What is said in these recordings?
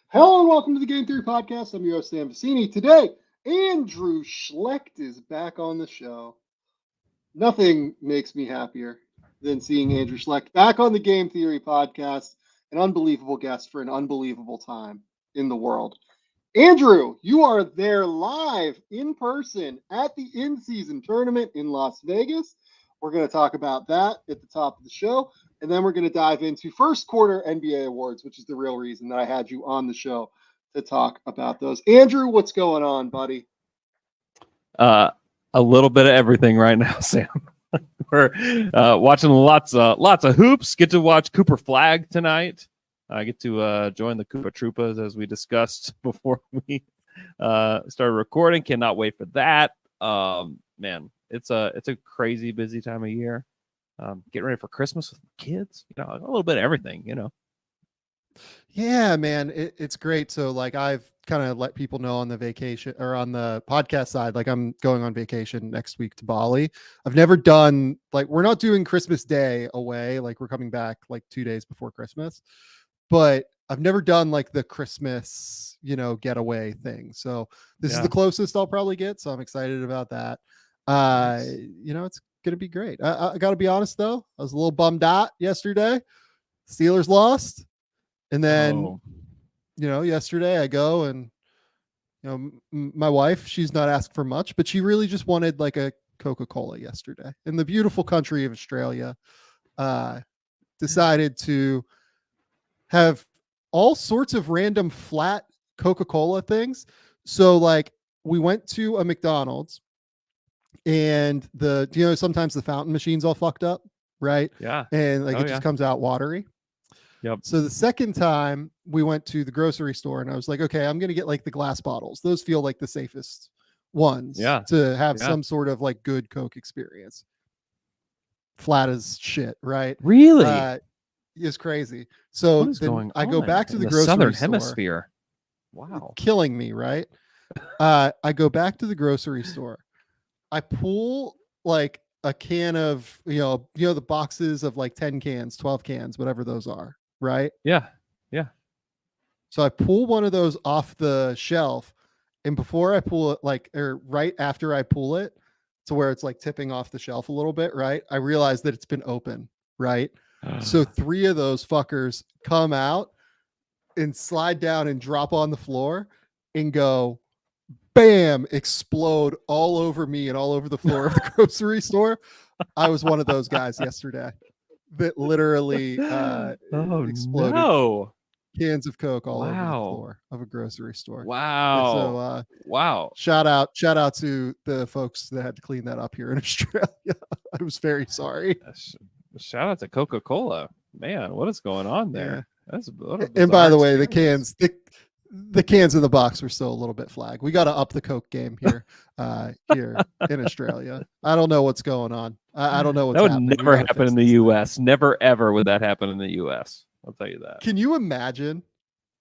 Hello and welcome to the Game Theory Podcast. I'm your host, Sam Vecenie. Today, Andrew Schlecht is back on the show. Nothing makes me happier than seeing Andrew Schlecht back on the Game Theory Podcast, an unbelievable guest for an unbelievable time in the world. Andrew, you are there live in person at the in-season tournament in Las Vegas. We're going to talk about that at the top of the show. And then we're going to dive into first quarter NBA awards, which is the real reason that I had you on the show to talk about those. Andrew, what's going on, buddy? A little bit of everything right now, Sam. We're watching lots of hoops. Get to watch Cooper Flag tonight. I get to join the Koopa Troopas as we discussed before we started recording. Cannot wait for that. Man, it's a crazy busy time of year. Getting ready for Christmas with kids, a little bit of everything, Yeah, man, it's great. So like I've kind of let people know on the vacation or on the podcast side, like I'm going on vacation next week to Bali. I've never done we're not doing Christmas Day away. Like we're coming back like 2 days before Christmas, but I've never done like the Christmas, getaway thing. So this is the closest I'll probably get. So I'm excited about that. It's going to be great. I got to be honest though. I was a little bummed out yesterday. Steelers lost. And then, yesterday I go and, my wife, she's not asked for much, but she really just wanted like a Coca-Cola yesterday in the beautiful country of Australia. Decided to have all sorts of random flat Coca-Cola things. So like we went to a McDonald's and sometimes the fountain machine's all fucked up, right? Yeah. And it just comes out watery. Yep. So the second time we went to the grocery store and I was like, okay, I'm going to get like the glass bottles. Those feel like the safest ones to have some sort of like good Coke experience. Flat as shit, right? Really? It's crazy. So then I go back to the grocery Southern store. Hemisphere. Wow. Killing me, right? I go back to the grocery store. I pull like a can of, the boxes of like 10 cans, 12 cans, whatever those are. Right. Yeah. So I pull one of those off the shelf, and before I pull it, right after I pull it to where it's like tipping off the shelf a little bit, right, I realize that it's been open. Right. So 3 of those fuckers come out and slide down and drop on the floor and go bam, explode all over me and all over the floor of the grocery store. I was one of those guys yesterday that literally exploded. No. Cans of Coke all over the floor of a grocery store. Wow. So wow. Shout out to the folks that had to clean that up here in Australia. I was very sorry. Shout out to Coca-Cola. Man, what is going on there? Yeah. And by the way, the cans in the box were still a little bit flag. We got to up the Coke game here in Australia. I don't know what's going on. I don't know what's happening. That would never happen in the U.S. Never, ever would that happen in the U.S. I'll tell you that. Can you imagine?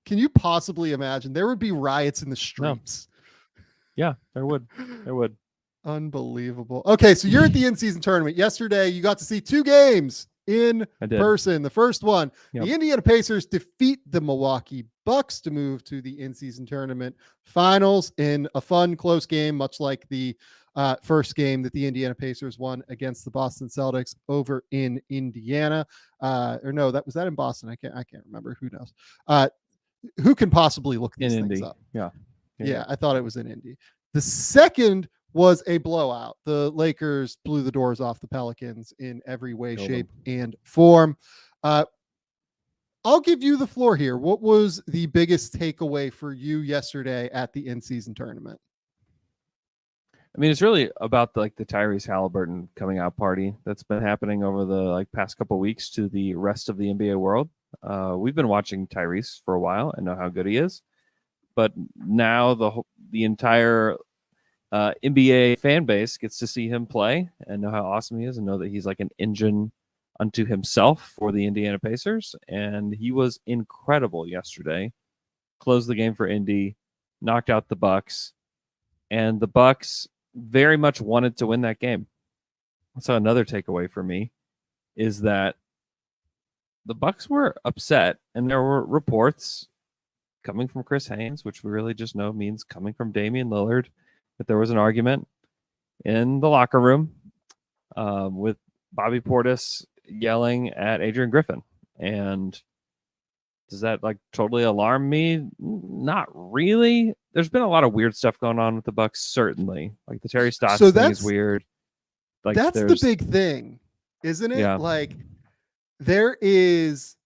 Can you possibly imagine? There would be riots in the streets. No. Yeah, there would. There would. Unbelievable. Okay, so you're at the in-season tournament. Yesterday, you got to see 2 games in person. The first one, the Indiana Pacers defeat the Milwaukee Bucks to move to the in-season tournament finals in a fun, close game, much like the first game that the Indiana Pacers won against the Boston Celtics over in Indiana. Or no, was that in Boston? I can't remember. Who knows? Who can possibly look these things up? Yeah, I thought it was in Indy. The second was a blowout. The Lakers blew the doors off the Pelicans in every way, shape, and form. I'll give you the floor here. What was the biggest takeaway for you yesterday at the in-season tournament? I mean, it's really about the Tyrese Haliburton coming out party that's been happening over the past couple of weeks to the rest of the NBA world. We've been watching Tyrese for a while and know how good he is, but now the entire NBA fan base gets to see him play and know how awesome he is and know that he's like an engine unto himself for the Indiana Pacers. And he was incredible yesterday. Closed the game for Indy, knocked out the Bucks, and the Bucks very much wanted to win that game. So another takeaway for me is that the Bucks were upset, and there were reports coming from Chris Haynes, which we really just know means coming from Damian Lillard, that there was an argument in the locker room with Bobby Portis yelling at Adrian Griffin. And does that like totally alarm me? Not really. There's been a lot of weird stuff going on with the Bucks, certainly. Like the Terry Stotts thing is weird. Like that's the big thing, isn't it? Yeah. Like there is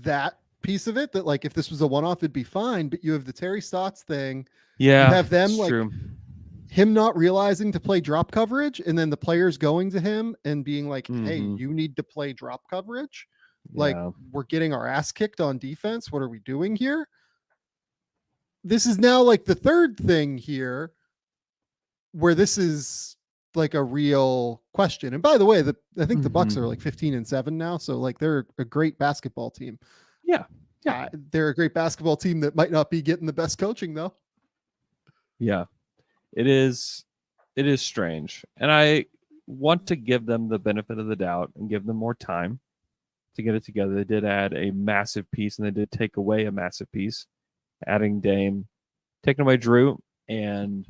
that piece of it that like if this was a one-off, it'd be fine. But you have the Terry Stotts thing. Yeah. You have them like true. him not realizing to play drop coverage, and then the players going to him and being like, hey, you need to play drop coverage. Like we're getting our ass kicked on defense. What are we doing here? This is now like the third thing here where this is like a real question. And by the way, I think the Bucks are like 15-7 now. So like they're a great basketball team. Yeah. They're a great basketball team that might not be getting the best coaching though. Yeah, it is strange. And I want to give them the benefit of the doubt and give them more time to get it together. They did add a massive piece, and they did take away a massive piece, adding Dame, taking away Drew. And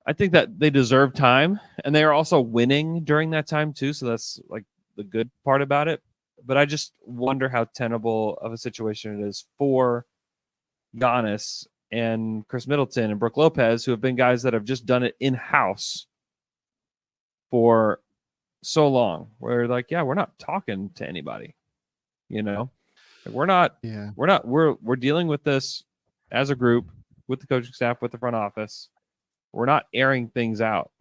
I think that they deserve time, and they are also winning during that time too. So that's like the good part about it. But I just wonder how tenable of a situation it is for Giannis and Chris Middleton and Brook Lopez, who have been guys that have just done it in-house for so long. Where like, yeah, we're not talking to anybody, you know, like, we're dealing with this as a group with the coaching staff, with the front office. We're not airing things out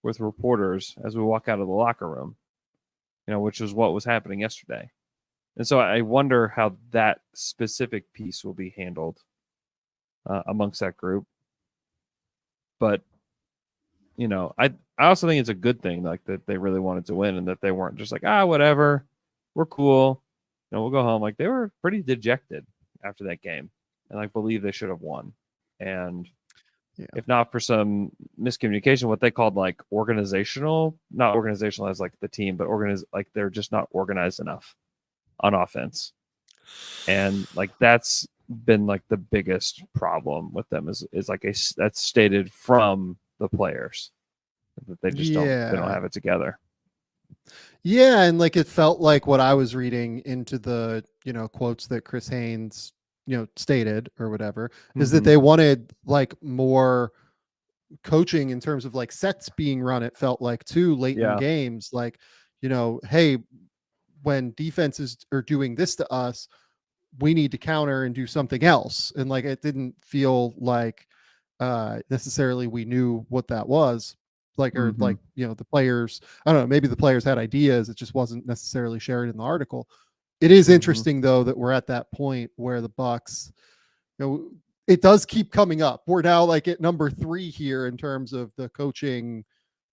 with reporters as we walk out of the locker room, you know, which is what was happening yesterday. And so I wonder how that specific piece will be handled amongst that group. But, you know, I also think it's a good thing, like that they really wanted to win and that they weren't just like, whatever, we're cool, you know, we'll go home. Like they were pretty dejected after that game and like believe they should have won. And if not for some miscommunication, what they called like not organizational as like the team, but like they're just not organized enough on offense. And like that's been like the biggest problem with them is like that's stated from the players that they just don't have it together. Yeah, and like it felt like what I was reading into the, you know, quotes that Chris Haynes, you know, stated or whatever, is that they wanted like more coaching in terms of like sets being run. It felt like too late in games, like, you know, hey, when defenses are doing this to us, we need to counter and do something else. And like it didn't feel like necessarily we knew what that was. Like, or like, you know, the players, I don't know, maybe the players had ideas. It just wasn't necessarily shared in the article. It is interesting though, that we're at that point where the Bucks, you know, it does keep coming up. We're now like at number 3 here in terms of the coaching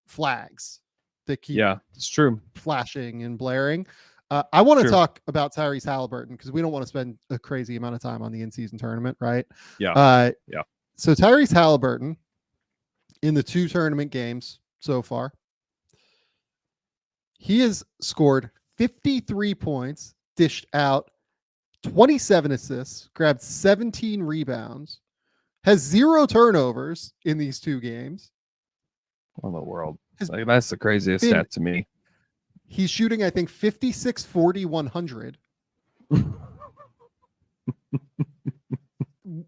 flags that keep it's true flashing and blaring. I want to talk about Tyrese Haliburton because we don't want to spend a crazy amount of time on the in-season tournament, right? So Tyrese Haliburton, in the 2 tournament games so far, he has scored 53 points, dished out 27 assists, grabbed 17 rebounds, has 0 turnovers in these 2 games. What in the world? Like, that's the craziest stat to me. He's shooting, I think, 56, 40, 100.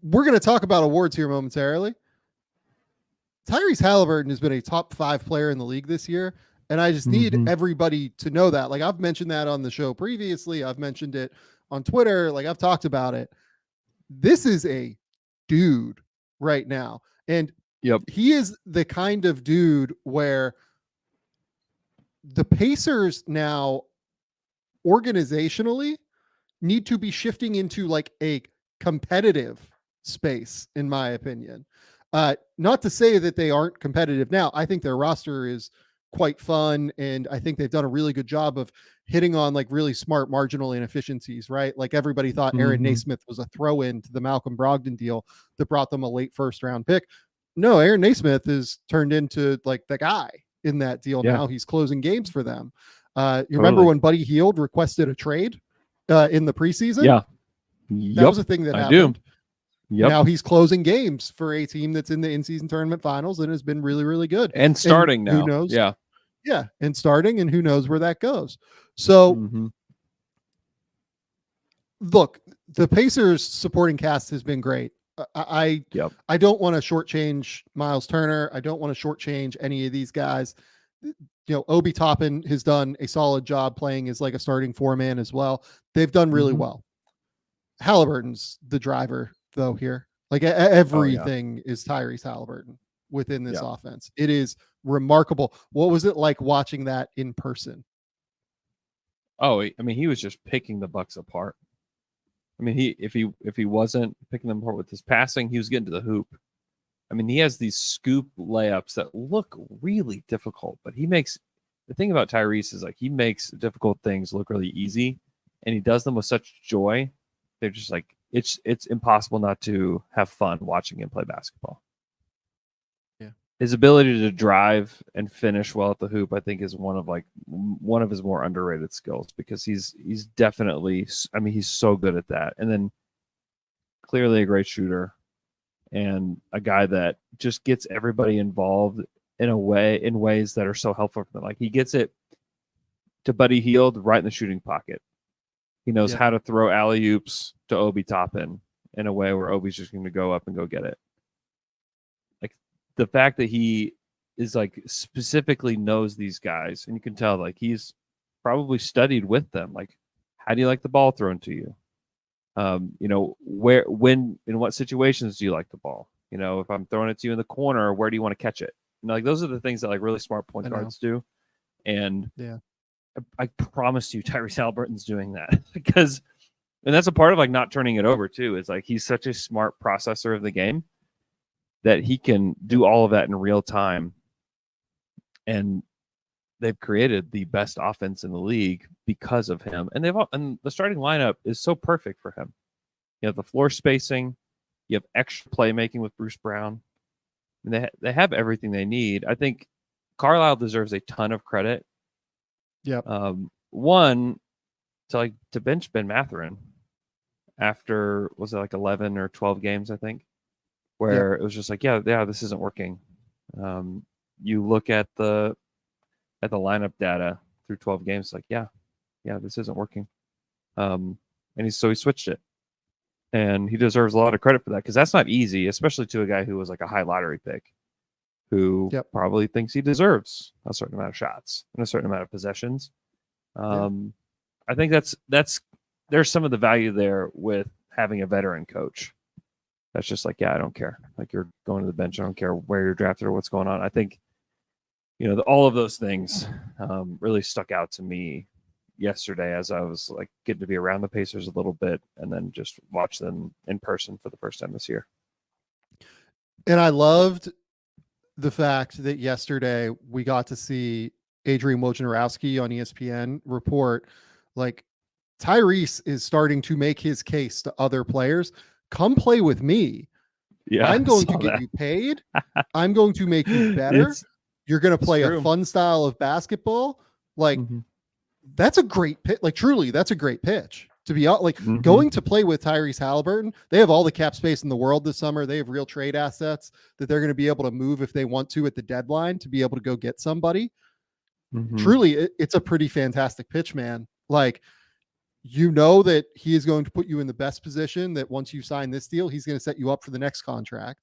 We're going to talk about awards here momentarily. Tyrese Haliburton has been a top 5 player in the league this year, and I just need everybody to know that. Like, I've mentioned that on the show previously. I've mentioned it on Twitter. Like, I've talked about it. This is a dude right now. And he is the kind of dude where the Pacers now organizationally need to be shifting into like a competitive space, in my opinion. Not to say that they aren't competitive now. I think their roster is quite fun, and I think they've done a really good job of hitting on like really smart marginal inefficiencies, right? Like everybody thought Aaron Naismith was a throw-in to the Malcolm Brogdon deal that brought them a late first-round pick. No, Aaron Naismith is turned into like the guy in that deal. Now he's closing games for them. You remember when Buddy Hield requested a trade in the preseason? Yeah. That was a thing that happened. Yep. Now he's closing games for a team that's in the in-season tournament finals and has been really, really good. And starting now. Who knows? Yeah. Yeah. And starting, and who knows where that goes. So look, the Pacers supporting cast has been great. I don't want to shortchange Miles Turner. I don't want to shortchange any of these guys. Obi Toppin has done a solid job playing as like a starting 4-man as well. They've done really well. Haliburton's the driver though here. Like everything is Tyrese Haliburton within this offense. It is remarkable. What was it like watching that in person? Oh, I mean, he was just picking the Bucks apart. I mean, if he wasn't picking them apart with his passing, he was getting to the hoop. I mean, he has these scoop layups that look really difficult, but the thing about Tyrese is like he makes difficult things look really easy, and he does them with such joy. They're just like it's impossible not to have fun watching him play basketball. Yeah, his ability to drive and finish well at the hoop, I think, is one of his more underrated skills, because he's definitely, I mean, he's so good at that. And then clearly a great shooter and a guy that just gets everybody involved in ways that are so helpful for them. Like he gets it to Buddy Hield right in the shooting pocket. He knows how to throw alley-oops to Obi Toppin in a way where Obi's just going to go up and go get it. Like the fact that he is like specifically knows these guys, and you can tell like he's probably studied with them. Like, how do you like the ball thrown to you? Where, when, in what situations do you like the ball? If I'm throwing it to you in the corner, where do you want to catch it? Like those are the things that like really smart point guards do. And I promise you, Tyrese Haliburton's doing that and that's a part of like not turning it over too. Is like he's such a smart processor of the game that he can do all of that in real time. And they've created the best offense in the league because of him. And and the starting lineup is so perfect for him. You have the floor spacing, you have extra playmaking with Bruce Brown. And they have everything they need. I think Carlisle deserves a ton of credit. Yep. One, to bench Ben Mathurin after, was it like 11 or 12 games, I think, where it was just like, this isn't working. You look at the lineup data through 12 games, like, this isn't working. And he switched it. And he deserves a lot of credit for that, because that's not easy, especially to a guy who was like a high lottery pick, who probably thinks he deserves a certain amount of shots and a certain amount of possessions. I think there's some of the value there with having a veteran coach. That's just like, I don't care. Like, you're going to the bench. I don't care where you're drafted or what's going on. I think, all of those things really stuck out to me yesterday as I was like getting to be around the Pacers a little bit and then just watch them in person for the first time this year. And I loved the fact that yesterday we got to see Adrian Wojnarowski on ESPN report, like, Tyrese is starting to make his case to other players. Come play with me. Yeah, I'm going to get you paid. I'm going to make you better. You're going to play a fun style of basketball. Like, that's a great pitch. Like, truly, that's a great pitch to be like going to play with Tyrese Haliburton. They have all the cap space in the world this summer. They have real trade assets that they're going to be able to move if they want to at the deadline to be able to go get somebody. Truly, it's a pretty fantastic pitch, man. Like, that he is going to put you in the best position, that once you sign this deal, he's going to set you up for the next contract.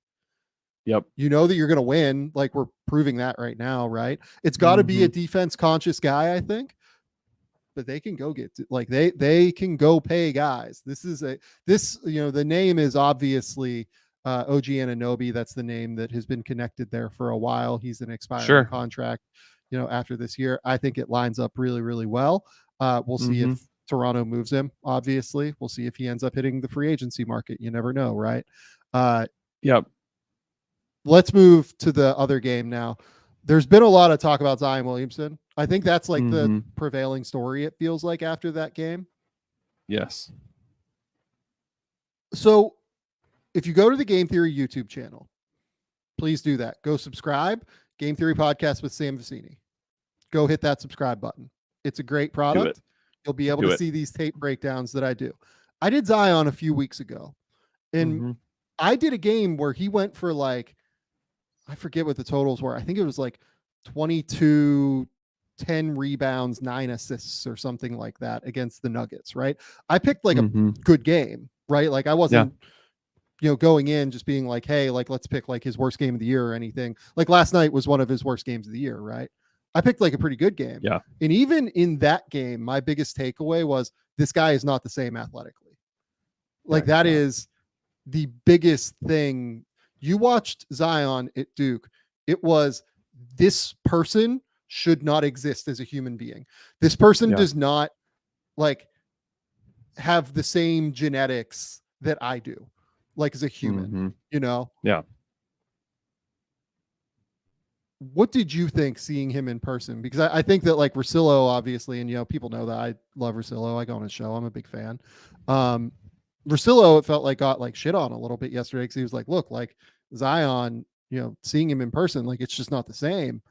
Yep. That you're going to win. Like, we're proving that right now, right? It's got to be a defense conscious guy, I think. But they can go get they can go pay guys. The name is obviously OG Anunoby. That's the name that has been connected there for a while. He's an expiring contract, after this year. I think it lines up really, really well. We'll see if Toronto moves him. Obviously, we'll see if he ends up hitting the free agency market. You never know, right? Yep. Let's move to the other game now. There's been a lot of talk about Zion Williamson. I think that's like the prevailing story, it feels like, after that game. Yes. So if you go to the Game Theory YouTube channel, please do that. Go subscribe. Game Theory Podcast with Sam Vecenie. Go hit that subscribe button. It's a great product. You'll be able to see these tape breakdowns that I do. I did Zion a few weeks ago, and I did a game where he went for like, I forget what the totals were. I think it was like 22, 10 rebounds, 9 assists or something like that against the Nuggets, right? I picked like a good game, right? Like I wasn't, going in just being like, hey, like let's pick like his worst game of the year or anything. Like last night was one of his worst games of the year, right? I picked like a pretty good game. Yeah. And even in that game, my biggest takeaway was this guy is not the same athletically. Like that is the biggest thing. You watched Zion at Duke. It was this person should not exist as a human being. This person does not like have the same genetics that I do, like as a human, Yeah. What did you think seeing him in person? Because I think that like Russillo, obviously, and people know that I love Russillo. I go on his show. I'm a big fan. Russillo, it felt like got like shit on a little bit yesterday because he was like, look, like Zion, seeing him in person, like it's just not the same.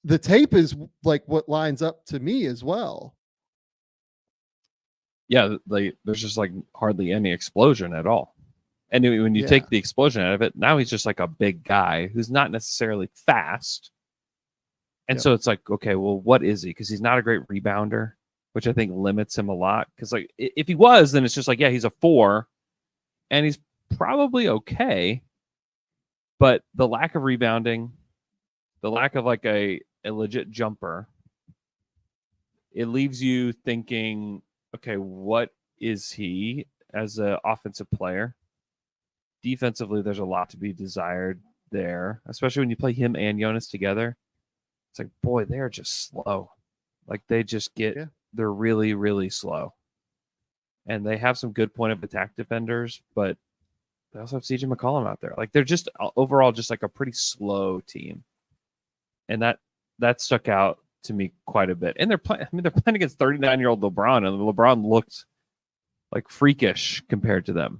The tape is like what lines up to me as well. Yeah, there's just like hardly any explosion at all. And when you take the explosion out of it, now he's just like a big guy who's not necessarily fast. And so it's like, okay, well, what is he? Because he's not a great rebounder, which I think limits him a lot. Because like if he was, then it's just like, yeah, he's a 4 and he's probably okay. But the lack of rebounding, the lack of like a legit jumper, it leaves you thinking, okay, what is he as an offensive player? Defensively, there's a lot to be desired there, especially when you play him and Giannis together. It's like, boy, they're just slow. Like they just they're really, really slow. And they have some good point of attack defenders, but they also have CJ McCollum out there. Like they're just overall just like a pretty slow team. And that stuck out to me quite a bit. And they're playing against 39-year-old LeBron, and LeBron looked like freakish compared to them.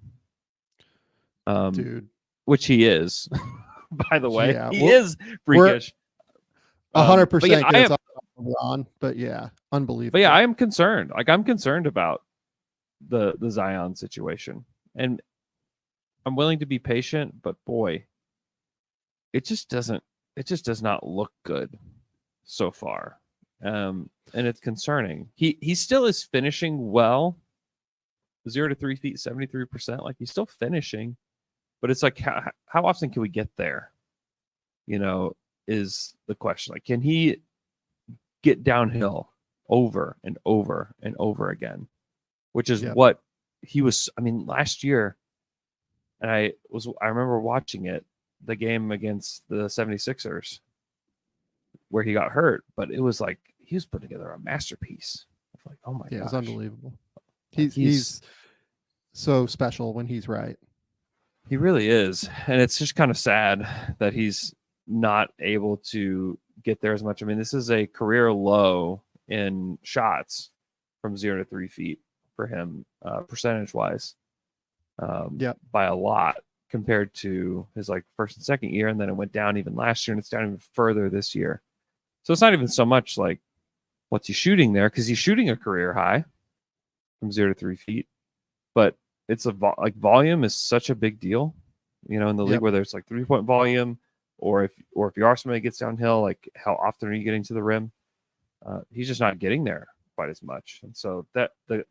Dude, which he is, by the way, he is freakish. 100%. But unbelievable. But yeah, I am concerned. Like I'm concerned about the Zion situation, and I'm willing to be patient. But boy, it just does not look good so far, and it's concerning. He still is finishing well, 0 to 3 feet, 73%. Like he's still finishing. But it's like, how often can we get there? Is the question. Like, can he get downhill over and over and over again? Which is what he was. I mean, last year, and I remember watching it, the game against the 76ers, where he got hurt, but it was like he was putting together a masterpiece. Like, oh my god, it's unbelievable. He's so special when he's right. He really is. And it's just kind of sad that he's not able to get there as much. I mean, this is a career low in shots from 0 to 3 feet for him, percentage-wise, by a lot compared to his like first and second year. And then it went down even last year, and it's down even further this year. So it's not even so much like what's he shooting there, because he's shooting a career high from 0 to 3 feet. But it's volume is such a big deal, in the league, whether it's like 3-point volume or if you are somebody gets downhill, like how often are you getting to the rim? He's just not getting there quite as much. And so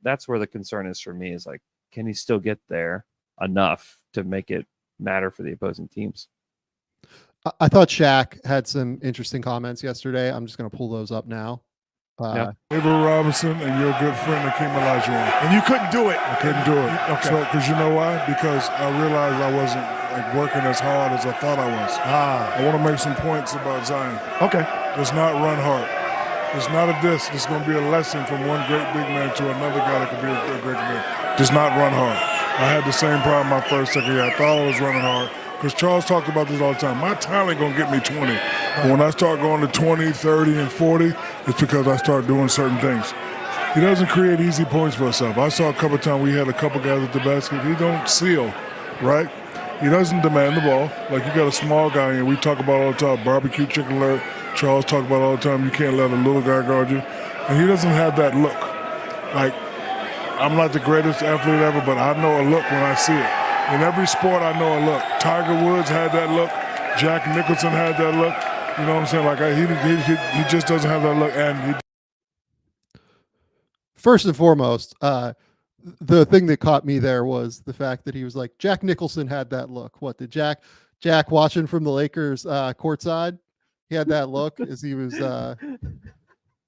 that's where the concern is for me, is like, can he still get there enough to make it matter for the opposing teams? I thought Shaq had some interesting comments yesterday. I'm just going to pull those up now. Duncan Robinson and your good friend Hakeem Olajuwon. And you couldn't do it. I couldn't do it. Okay. So, because you know why? Because I realized I wasn't like working as hard as I thought I was. I want to make some points about Zion. Okay. Does not run hard. It's not a diss. It's going to be a lesson from one great big man to another guy that could be a great man. Does not run hard. I had the same problem my first, second year. I thought I was running hard. Because Charles talked about this all the time. My talent going to get me 20. But when I start going to 20, 30, and 40, it's because I start doing certain things. He doesn't create easy points for himself. I saw a couple times we had a couple guys at the basket. He don't seal, right? He doesn't demand the ball. Like, you got a small guy, and we talk about all the time, barbecue chicken alert. Charles talk about all the time, you can't let a little guy guard you. And he doesn't have that look. Like, I'm not the greatest athlete ever, but I know a look when I see it. In every sport, I know a look. Tiger Woods had that look. Jack Nicholson had that look. You know what I'm saying? Like he just doesn't have that look. And first and foremost, the thing that caught me there was the fact that he was like, Jack Nicholson had that look. What did Jack watching from the Lakers courtside? He had that look as he was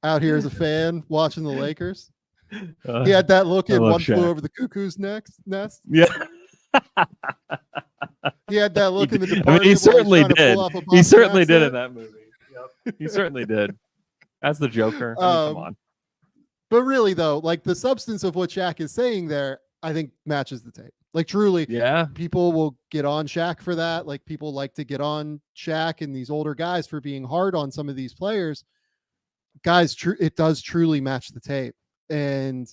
out here as a fan watching the Lakers. He had that look in One Flew Over the Cuckoo's Nest. Yeah. He had that look in The Departed. He certainly did. He certainly did in accent. that movie. Yep. He certainly did. As the Joker. I mean, come on. But really, though, like the substance of what Shaq is saying there, I think matches the tape. Like truly, yeah, people will get on Shaq for that. Like people like to get on Shaq and these older guys for being hard on some of these players. Guys, it does truly match the tape. And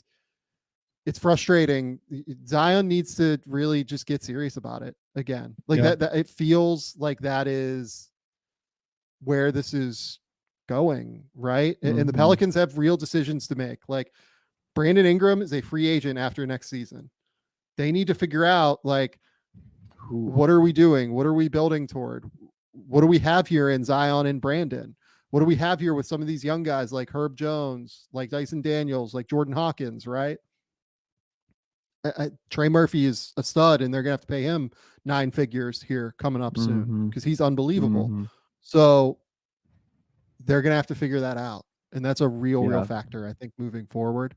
it's frustrating. Zion needs to really just get serious about it again. Like that it feels like that is where this is going, right? And the Pelicans have real decisions to make. Like Brandon Ingram is a free agent after next season. They need to figure out, like, what are we doing? What are we building toward? What do we have here in Zion and Brandon? What do we have here with some of these young guys like Herb Jones, like Dyson Daniels, like Jordan Hawkins, right? Trey Murphy is a stud, and they're going to have to pay him 9 figures here coming up soon because he's unbelievable. So they're going to have to figure that out. And that's a real factor, I think, moving forward.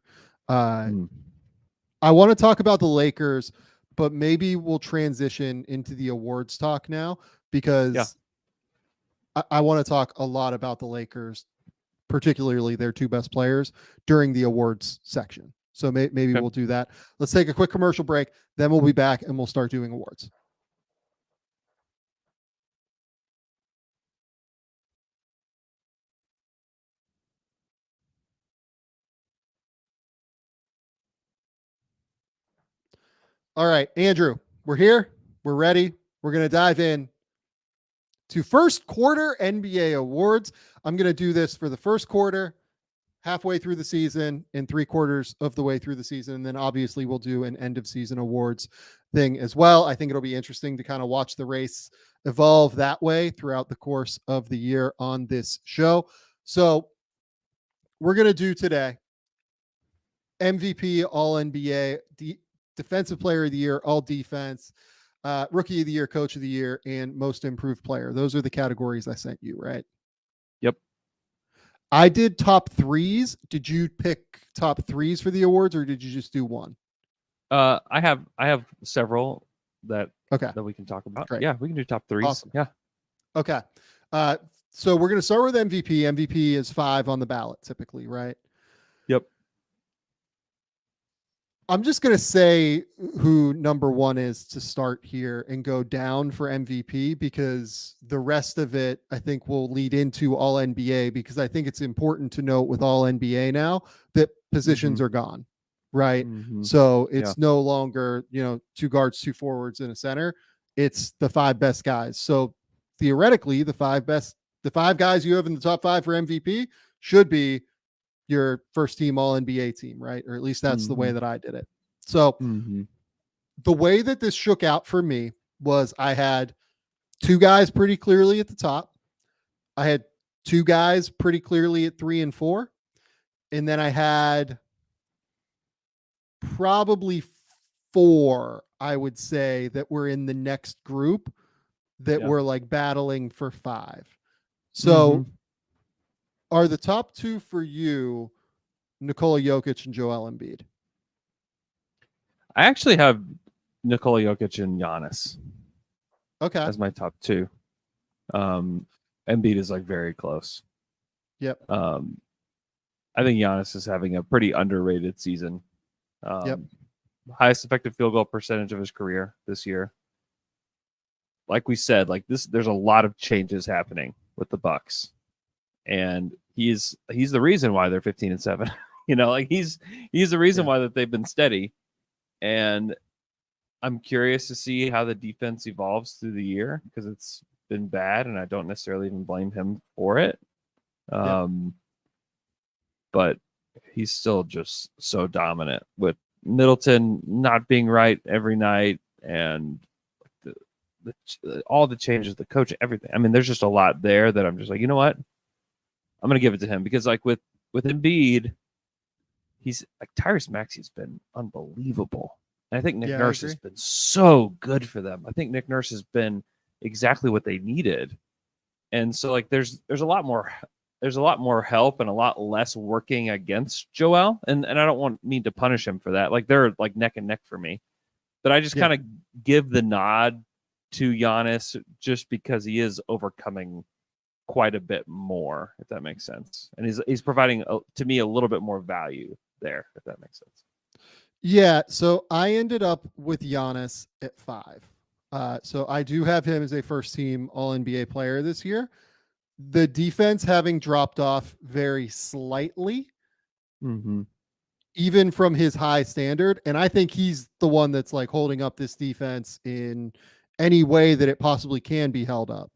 I want to talk about the Lakers, but maybe we'll transition into the awards talk now because I want to talk a lot about the Lakers, particularly their 2 best players during the awards section. So maybe we'll do that. Let's take a quick commercial break. Then we'll be back and we'll start doing awards. All right, Andrew, we're here. We're ready. We're going to dive in to first quarter NBA awards. I'm going to do this for the first quarter, halfway through the season, and 3/4 of the way through the season. And then obviously we'll do an end of season awards thing as well. I think it'll be interesting to kind of watch the race evolve that way throughout the course of the year on this show. So we're going to do today MVP, All NBA, Defensive Player of the Year, All Defense, Rookie of the Year, Coach of the Year, and Most Improved Player. Those are the categories I sent you, right? Yep. I did top 3s. Did you pick top 3s for the awards, or did you just do one? I have several that we can talk about. Great. Yeah, we can do top 3s. Awesome. Yeah. Okay. So we're going to start with MVP. MVP is 5 on the ballot typically, right? Yep. I'm just going to say who number 1 is to start here and go down for MVP, because the rest of it, I think, will lead into All NBA, because I think it's important to note with All NBA now that positions are gone, right? So it's no longer, 2 guards, 2 forwards, and a center. It's the 5 best guys. So theoretically, the 5 guys you have in the top 5 for MVP should be your first team All NBA team, right? Or at least that's the way that I did it. So the way that this shook out for me was I had 2 guys pretty clearly at the top. I had 2 guys pretty clearly at 3 and 4. And then I had probably 4, I would say, that were in the next group that were like battling for 5. So are the top 2 for you Nikola Jokic and Joel Embiid? I actually have Nikola Jokic and Giannis. Okay. As my top 2. Embiid is like very close. Yep. I think Giannis is having a pretty underrated season. Highest effective field goal percentage of his career this year. Like we said, like this, there's a lot of changes happening with the Bucks. And he's the reason why they're 15-7. Like he's the reason why that they've been steady. And I'm curious to see how the defense evolves through the year, because it's been bad, and I don't necessarily even blame him for it. But he's still just so dominant, with Middleton not being right every night, and all the changes, the coach, everything. I mean, there's just a lot there that I'm just like, you know what? I'm gonna give it to him because like with Embiid, he's like Tyrese Maxey's been unbelievable. And I think Nick Nurse has been so good for them. I think Nick Nurse has been exactly what they needed. And so like there's a lot more help and a lot less working against Joel. And I don't mean to punish him for that. Like they're like neck and neck for me. But I just kind of give the nod to Giannis just because he is overcoming quite a bit more, if that makes sense. And he's providing to me a little bit more value there, if that makes sense. Yeah, so I ended up with Giannis at 5. So I do have him as a first team All-NBA player this year. The defense having dropped off very slightly, even from his high standard. And I think he's the one that's like holding up this defense in any way that it possibly can be held up.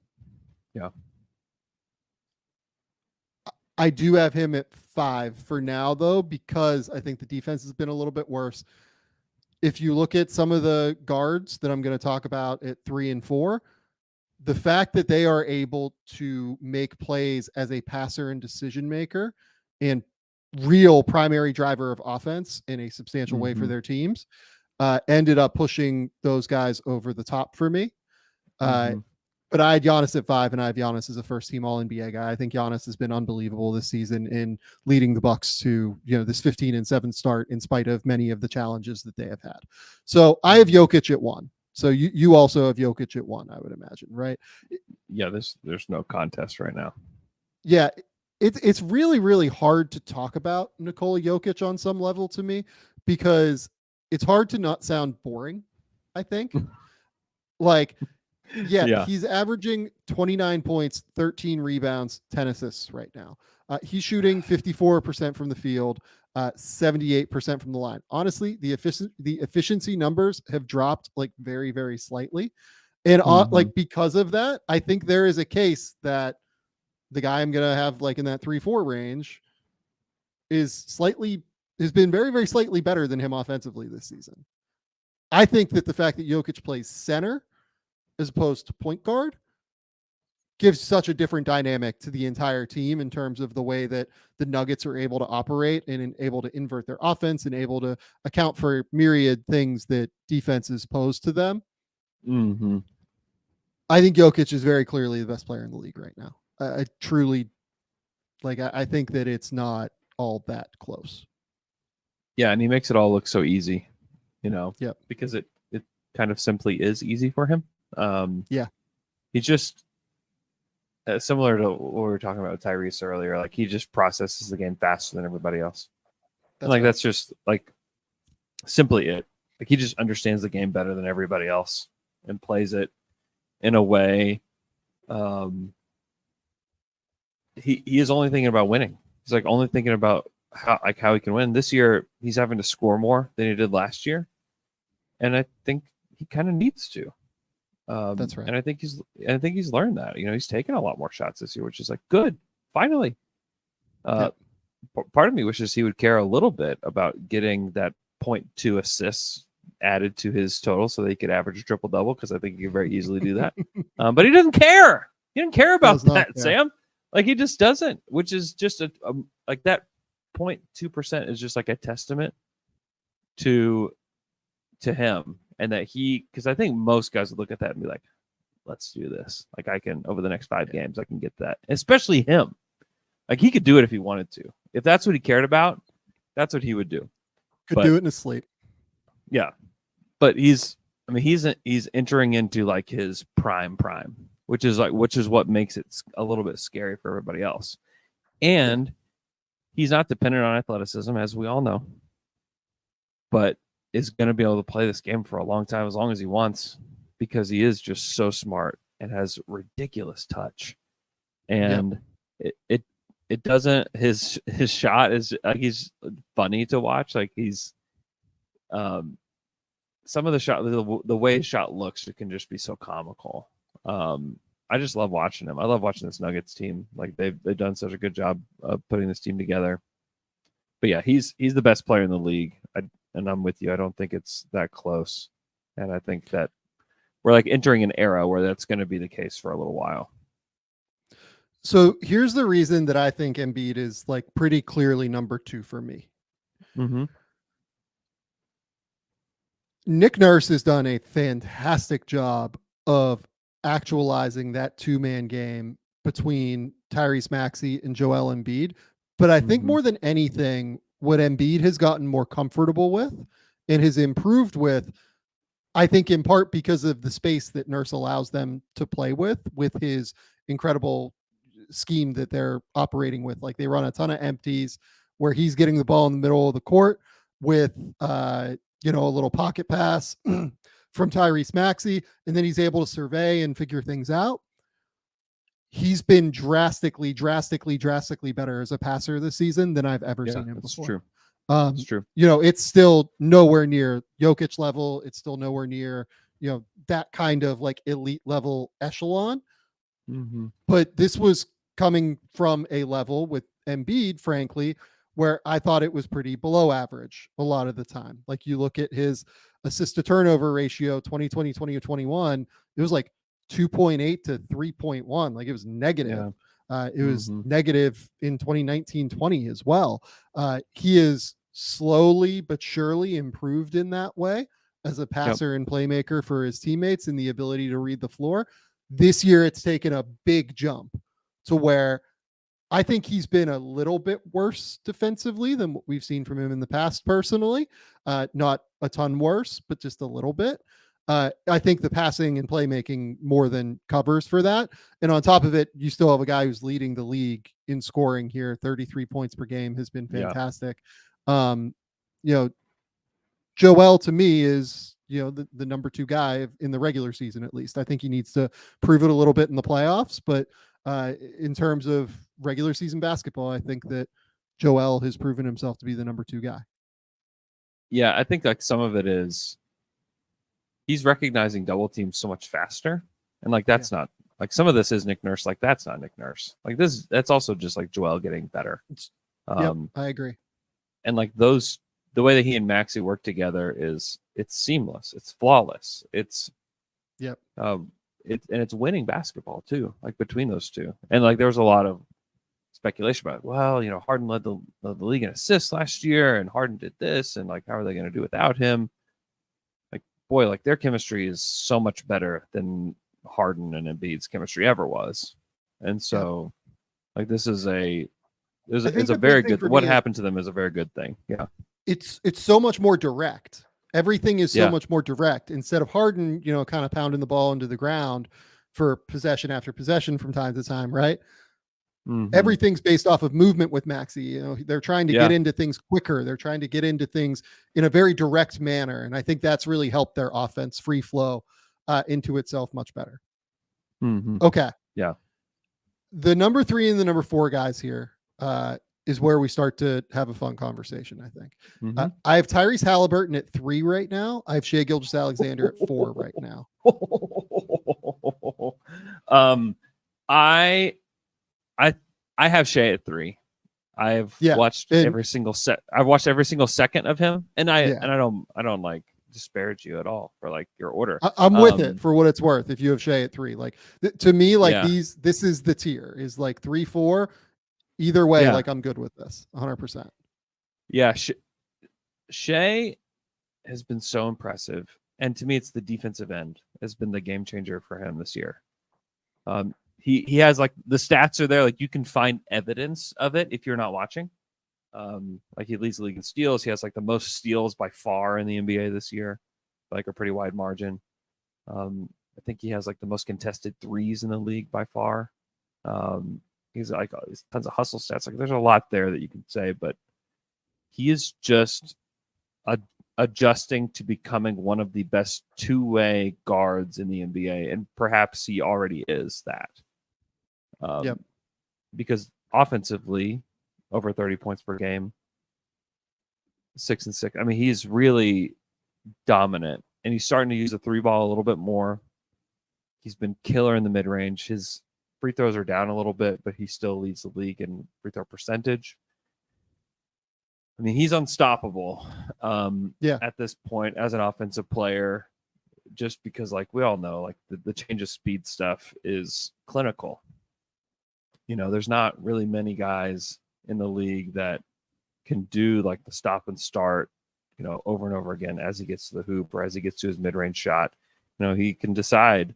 Yeah. I do have him at 5 for now, though, because I think the defense has been a little bit worse. If you look at some of the guards that I'm going to talk about at 3 and 4, the fact that they are able to make plays as a passer and decision maker and real primary driver of offense in a substantial way for their teams ended up pushing those guys over the top for me. But I had Giannis at 5, and I have Giannis as a first-team All-NBA guy. I think Giannis has been unbelievable this season in leading the Bucks to this 15-7 start in spite of many of the challenges that they have had. So I have Jokic at 1. So you also have Jokic at 1, I would imagine, right? Yeah, there's no contest right now. Yeah, it's really, really hard to talk about Nikola Jokic on some level to me because it's hard to not sound boring, I think. Like... Yeah, he's averaging 29 points, 13 rebounds, 10 assists right now. He's shooting 54% from the field, 78% from the line. Honestly, the efficiency numbers have dropped like very, very slightly. And like because of that, I think there is a case that the guy I'm going to have like in that 3-4 range has been very, very slightly better than him offensively this season. I think that the fact that Jokic plays center as opposed to point guard gives such a different dynamic to the entire team in terms of the way that the Nuggets are able to operate and able to invert their offense and able to account for myriad things that defenses pose to them. I think Jokic is very clearly the best player in the league right now. I truly I think that it's not all that close. Yeah. And he makes it all look so easy, because it kind of simply is easy for him. He's just similar to what we were talking about with Tyrese earlier. Like he just processes the game faster than everybody else. That's just like simply it. Like he just understands the game better than everybody else and plays it in a way. He is only thinking about winning. He's like only thinking about how he can win. This year he's having to score more than he did last year, and I think he kind of needs to. That's right. And I think he's learned that. He's taken a lot more shots this year, which is like good. Finally, part of me wishes he would care a little bit about getting that 0.2 assists added to his total so that he could average a triple double, because I think he could very easily do that. But he doesn't care. He didn't care about that, Sam. Like he just doesn't, which is just like that 0.2% is just like a testament to him. And that because I think most guys would look at that and be like, let's do this. Like I can, over the next 5 games, I can get that. Especially him. Like he could do it if he wanted to. If that's what he cared about, that's what he would do. Could do it in his sleep. Yeah. But he's entering into like his prime, which is what makes it a little bit scary for everybody else. And he's not dependent on athleticism, as we all know. But is going to be able to play this game for a long time, as long as he wants, because he is just so smart and has ridiculous touch. And it doesn't, his shot is like, he's funny to watch. Like he's, some of the shot, the way his shot looks, it can just be so comical. I just love watching him. I love watching this Nuggets team. Like they've done such a good job of putting this team together. But yeah, he's the best player in the league. And I'm with you. I don't think it's that close. And I think that we're like entering an era where that's going to be the case for a little while. So here's the reason that I think Embiid is like pretty clearly number 2 for me. Mm-hmm. Nick Nurse has done a fantastic job of actualizing that 2-man game between Tyrese Maxey and Joel Embiid. But I think more than anything, what Embiid has gotten more comfortable with and has improved with, I think in part because of the space that Nurse allows them to play with his incredible scheme that they're operating with. Like they run a ton of empties where he's getting the ball in the middle of the court with, a little pocket pass from Tyrese Maxey, and then he's able to survey and figure things out. He's been drastically better as a passer this season than I've ever seen him before. True. It's true. It's still nowhere near Jokic level. It's still nowhere near, that kind of like elite level echelon. Mm-hmm. But this was coming from a level with Embiid, frankly, where I thought it was pretty below average a lot of the time. Like you look at his assist to turnover ratio, 2020, 2021, it was like 2.8 to 3.1. Like it was negative. Yeah. It was negative in 2019-20 as well. He is slowly but surely improved in that way as a passer and playmaker for his teammates and the ability to read the floor. This year, it's taken a big jump to where I think he's been a little bit worse defensively than what we've seen from him in the past personally. Not a ton worse, but just a little bit. I think the passing and playmaking more than covers for that. And on top of it, you still have a guy who's leading the league in scoring here. 33 points per game has been fantastic. Joel to me is, the number 2 guy in the regular season, at least. I think he needs to prove it a little bit in the playoffs, but in terms of regular season basketball, I think that Joel has proven himself to be the number 2 guy. Yeah, I think like some of it is he's recognizing double teams so much faster. And like that's not like some of this is Nick Nurse, like that's not Nick Nurse. Like that's also just like Joel getting better. I agree. And like the way that he and Maxey work together it's seamless, it's flawless. It's it's winning basketball too, like between those two. And like there was a lot of speculation about, Harden led the league in assists last year, and Harden did this, and like how are they going to do without him? Like boy, like their chemistry is so much better than Harden and Embiid's chemistry ever was. And so, like this is it's a very good. What happened to them is a very good thing. Yeah, it's so much more direct. Everything is so much more direct instead of Harden, kind of pounding the ball into the ground for possession after possession from time to time, right? Mm-hmm. Everything's based off of movement with Maxey. They're trying to get into things quicker. They're trying to get into things in a very direct manner. And I think that's really helped their offense free flow into itself much better. Mm-hmm. Okay. Yeah. The number 3 and the number 4 guys here is where we start to have a fun conversation, I think. Mm-hmm. I have Tyrese Haliburton at 3 right now. I have Shai Gilgeous-Alexander at 4 right now. I have Shai at 3. I've watched every single set. I've watched every single second of him, and I don't like disparage you at all for like your order. I'm with it for what it's worth. If you have Shai at 3, like to me, like this is the tier is like 3, 4. Either way, like I'm good with this 100%. Yeah. Shai has been so impressive. And to me, it's the defensive end has been the game changer for him this year. He has like the stats are there. Like you can find evidence of it if you're not watching. Like he leads the league in steals. He has like the most steals by far in the NBA this year, like a pretty wide margin. I think he has like the most contested threes in the league by far. He's like tons of hustle stats. Like there's a lot there that you can say, but he is just adjusting to becoming one of the best two-way guards in the NBA, and perhaps he already is that. Because offensively, over 30 points per game, 6 and 6. I mean, he's really dominant, and he's starting to use the 3-ball a little bit more. He's been killer in the mid-range. His free throws are down a little bit, but he still leads the league in free throw percentage. I mean, he's unstoppable at this point as an offensive player. just because like we all know, like the change of speed stuff is clinical. There's not really many guys in the league that can do like the stop and start, over and over again as he gets to the hoop or as he gets to his mid-range shot. He can decide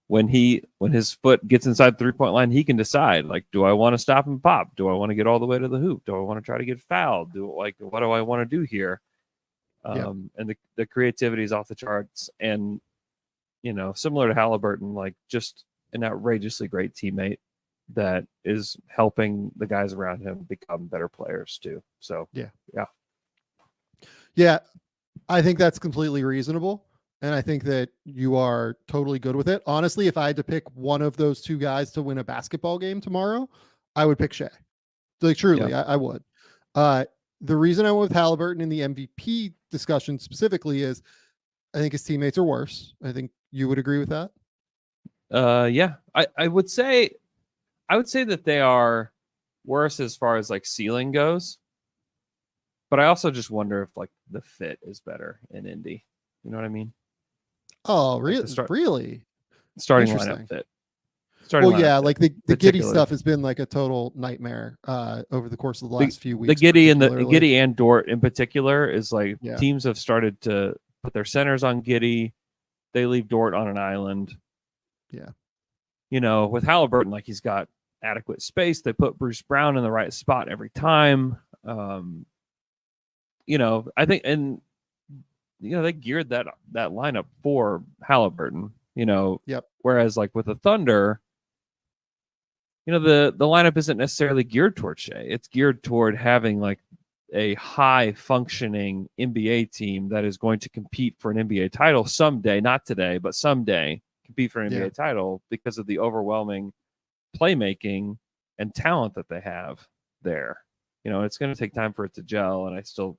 when his foot gets inside the 3-point line, he can decide like, do I want to stop and pop? Do I want to get all the way to the hoop? Do I want to try to get fouled? What do I want to do here? And the creativity is off the charts. And, similar to Haliburton, like just an outrageously great teammate that is helping the guys around him become better players too. So, yeah, I think that's completely reasonable. And I think that you are totally good with it. Honestly, if I had to pick one of those two guys to win a basketball game tomorrow, I would pick Shai. Like truly, I would. The reason I went with Haliburton in the MVP discussion specifically is I think his teammates are worse. I think you would agree with that. Yeah, I would say that they are worse as far as like ceiling goes. But I also just wonder if like the fit is better in Indy. You know what I mean? Oh, really? Really? Starting lineup fit. Like the Giddey stuff has been like a total nightmare over the course of the last few weeks. The Giddey and Dort in particular is like teams have started to put their centers on Giddey. They leave Dort on an island. Yeah. With Haliburton, like he's got adequate space. They put Bruce Brown in the right spot every time. I think, and they geared that lineup for Haliburton. Whereas like with the Thunder, the lineup isn't necessarily geared toward Shai. It's geared toward having like a high functioning NBA team that is going to compete for an NBA title someday, not today, but someday compete for an NBA title because of the overwhelming playmaking and talent that they have there. It's going to take time for it to gel. And I still,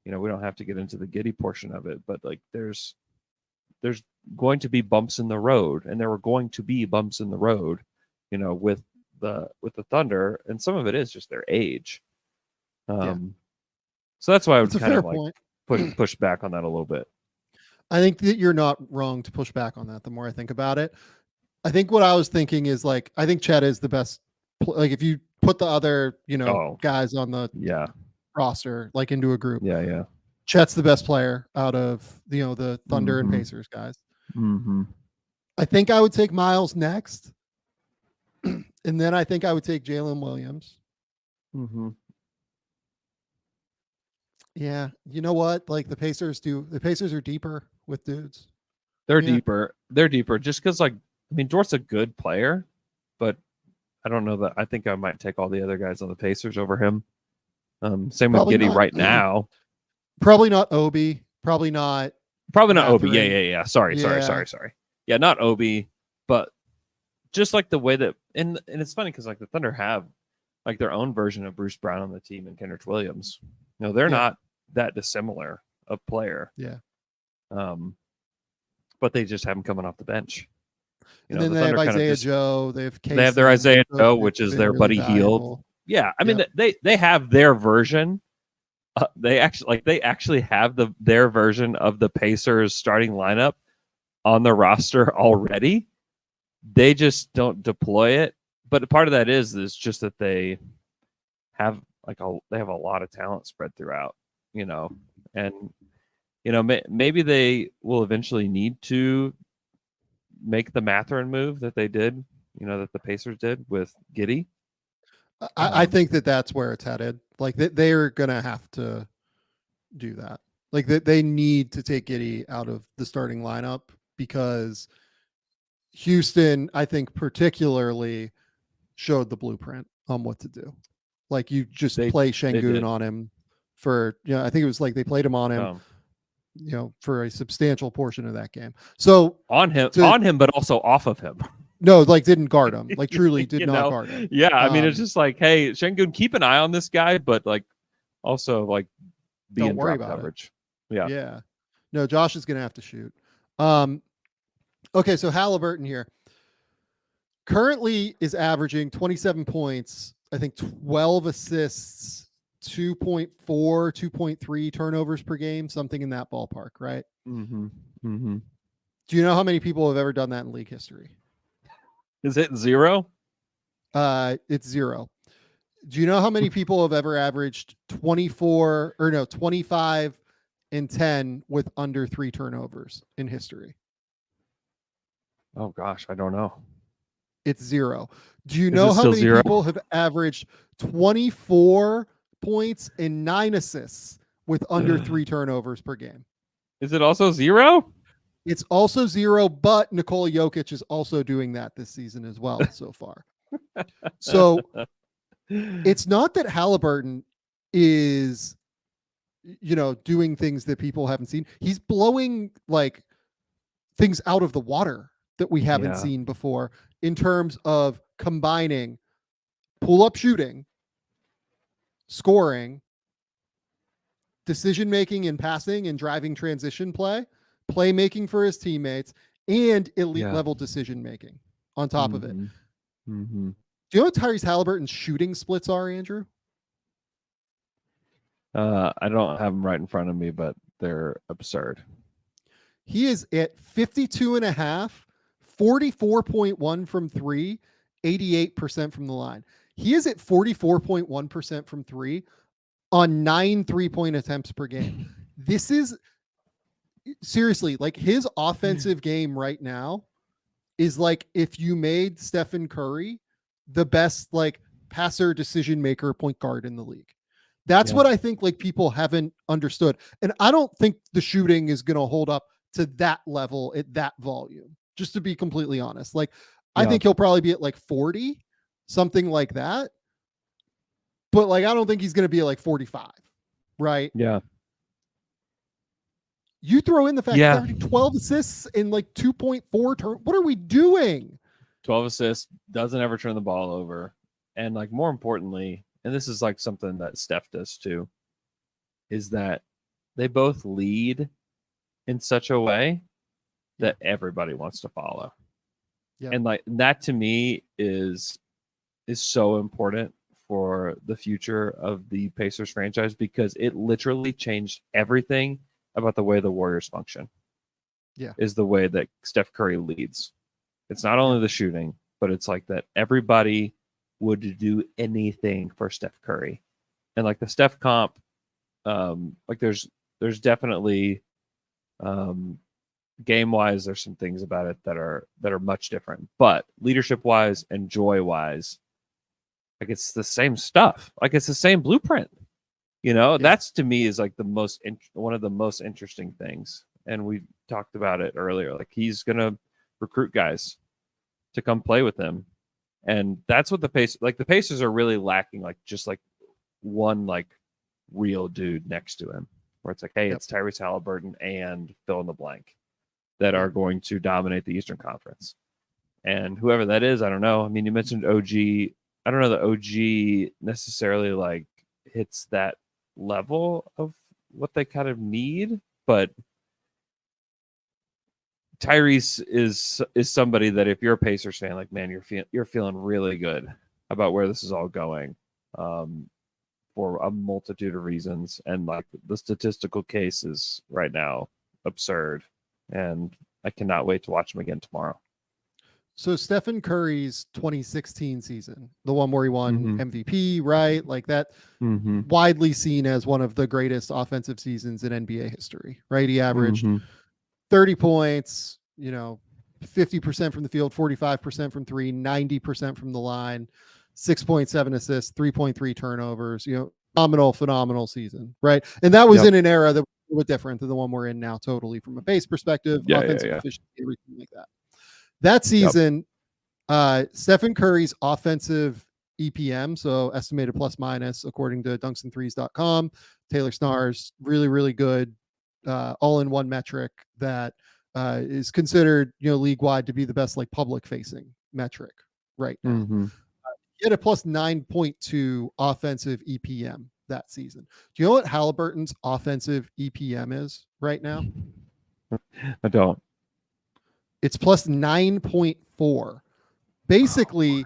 we don't have to get into the Giddey portion of it, but like there's going to be bumps in the road, and there were going to be bumps in the road, with the Thunder, and some of it is just their age. So that's why I would kind of like push back on that a little bit. I think that you're not wrong to push back on that. The more I think about it, I think what I was thinking is like, I think Chet is the best. Like if you put the other, guys on the roster, like into a group. Yeah. Chet's the best player out of, the Thunder and Pacers guys. Mm-hmm. I think I would take Miles next. And then I think I would take Jalen Williams. Mm-hmm. Yeah. You know what? Like the Pacers are deeper with dudes. They're deeper. They're deeper just because like, I mean, Dort's a good player, but I don't know that I think I might take all the other guys on the Pacers over him. Same with Giddey right now. Probably not Obi. Probably not Obi. Yeah. Sorry. Yeah, not Obi, but just like the way that, and it's funny because like the Thunder have like their own version of Bruce Brown on the team and Kendrick Williams. They're not that dissimilar a player. Yeah. But they just have him coming off the bench. And then they have Isaiah Joe. They have Casey. They have their Isaiah Joe, which is their Buddy Hield. Yeah, I mean they have their version. They actually have their version of the Pacers starting lineup on the roster already. They just don't deploy it. But part of that is just that they have a lot of talent spread throughout, and maybe they will eventually need to make the Mathurin move that they did, that the Pacers did with Giddey. I think that's where it's headed. Like they're going to have to do that. Like they need to take Giddey out of the starting lineup because Houston, I think particularly showed the blueprint on what to do. Like you just play Şengün on him for, I think it was like they played him on him, for a substantial portion of that game. So on him, but also off of him. No, like didn't guard him. Like truly did not guard him. Yeah, I mean it's just like, hey, Şengün, keep an eye on this guy, but like also like be in drop coverage. Yeah. No, Josh is gonna have to shoot. Okay, so Haliburton here currently is averaging 27 points, I think 12 assists, 2.4, 2.3 turnovers per game, something in that ballpark, right? Mm-hmm. Mm-hmm. Do you know how many people have ever done that in league history? Is it 0? It's 0. Do you know how many people have ever averaged 25 and 10 with under 3 turnovers in history? Oh gosh, I don't know. It's 0. Do you Is know it how still many 0? people have averaged 24 points and 9 assists with under 3 turnovers per game? Is it also 0? It's also 0, but Nikola Jokic is also doing that this season as well so far. So it's not that Haliburton is, doing things that people haven't seen. He's blowing like things out of the water that we haven't seen before in terms of combining pull-up shooting, scoring, decision-making and passing and driving transition playmaking for his teammates, and elite level decision-making on top of it. Mm-hmm. Do you know what Tyrese Haliburton's shooting splits are, Andrew? I don't have them right in front of me, but they're absurd. He is at 52.5, 44.1 from 3, 88% from the line. He is at 44.1% from 3 on 9 3-point attempts per game. This is seriously like his offensive game right now is like if you made Stephen Curry the best like passer decision maker point guard in the league. That's what I think like people haven't understood. And I don't think the shooting is going to hold up to that level at that volume, just to be completely honest. Like I think he'll probably be at like 40, something like that. But like I don't think he's going to be at like 45, right? Yeah. You throw in the fact that 12 assists in like 2.4 turn. What are we doing? 12 assists, doesn't ever turn the ball over. And like more importantly, and this is like something that Steph does too, is that they both lead in such a way that everybody wants to follow. Yeah. And like that to me is so important for the future of the Pacers franchise because it literally changed everything about the way the Warriors function. Yeah. Is the way that Steph Curry leads. It's not only the shooting, but it's like that everybody would do anything for Steph Curry. And like the Steph comp, like there's definitely game wise, there's some things about it that are much different. But leadership wise and joy wise, like it's the same stuff. Like it's the same blueprint. That's to me is like one of the most interesting things. And we talked about it earlier. Like he's gonna recruit guys to come play with him. And that's what the Pacers are really lacking, like just like one like real dude next to him, where it's like, hey, it's Tyrese Haliburton and fill in the blank that are going to dominate the Eastern Conference. And whoever that is, I don't know. I mean, you mentioned OG. I don't know that OG necessarily like hits that level of what they kind of need, but Tyrese is somebody that if you're a Pacers fan, like, man, you're feeling really good about where this is all going for a multitude of reasons. And like the statistical case is right now absurd. And I cannot wait to watch him again tomorrow. So Stephen Curry's 2016 season, the one where he won MVP, right? Like that widely seen as one of the greatest offensive seasons in NBA history, right? He averaged 30 points, 50% from the field, 45% from 3, 90% from the line, 6.7 assists, 3.3 turnovers, phenomenal season, right? And that was in an era that was a little bit different than the one we're in now, totally from a pace perspective, offensive efficiency, everything like that. That season, Stephen Curry's offensive EPM, so estimated plus minus, according to dunksandthrees.com, Taylor Snar's really, really good all-in-one metric that is considered, league-wide to be the best like public-facing metric right now. He had a plus 9.2 offensive EPM that season. Do you know what Haliburton's offensive EPM is right now? I don't. It's plus 9.4. Basically,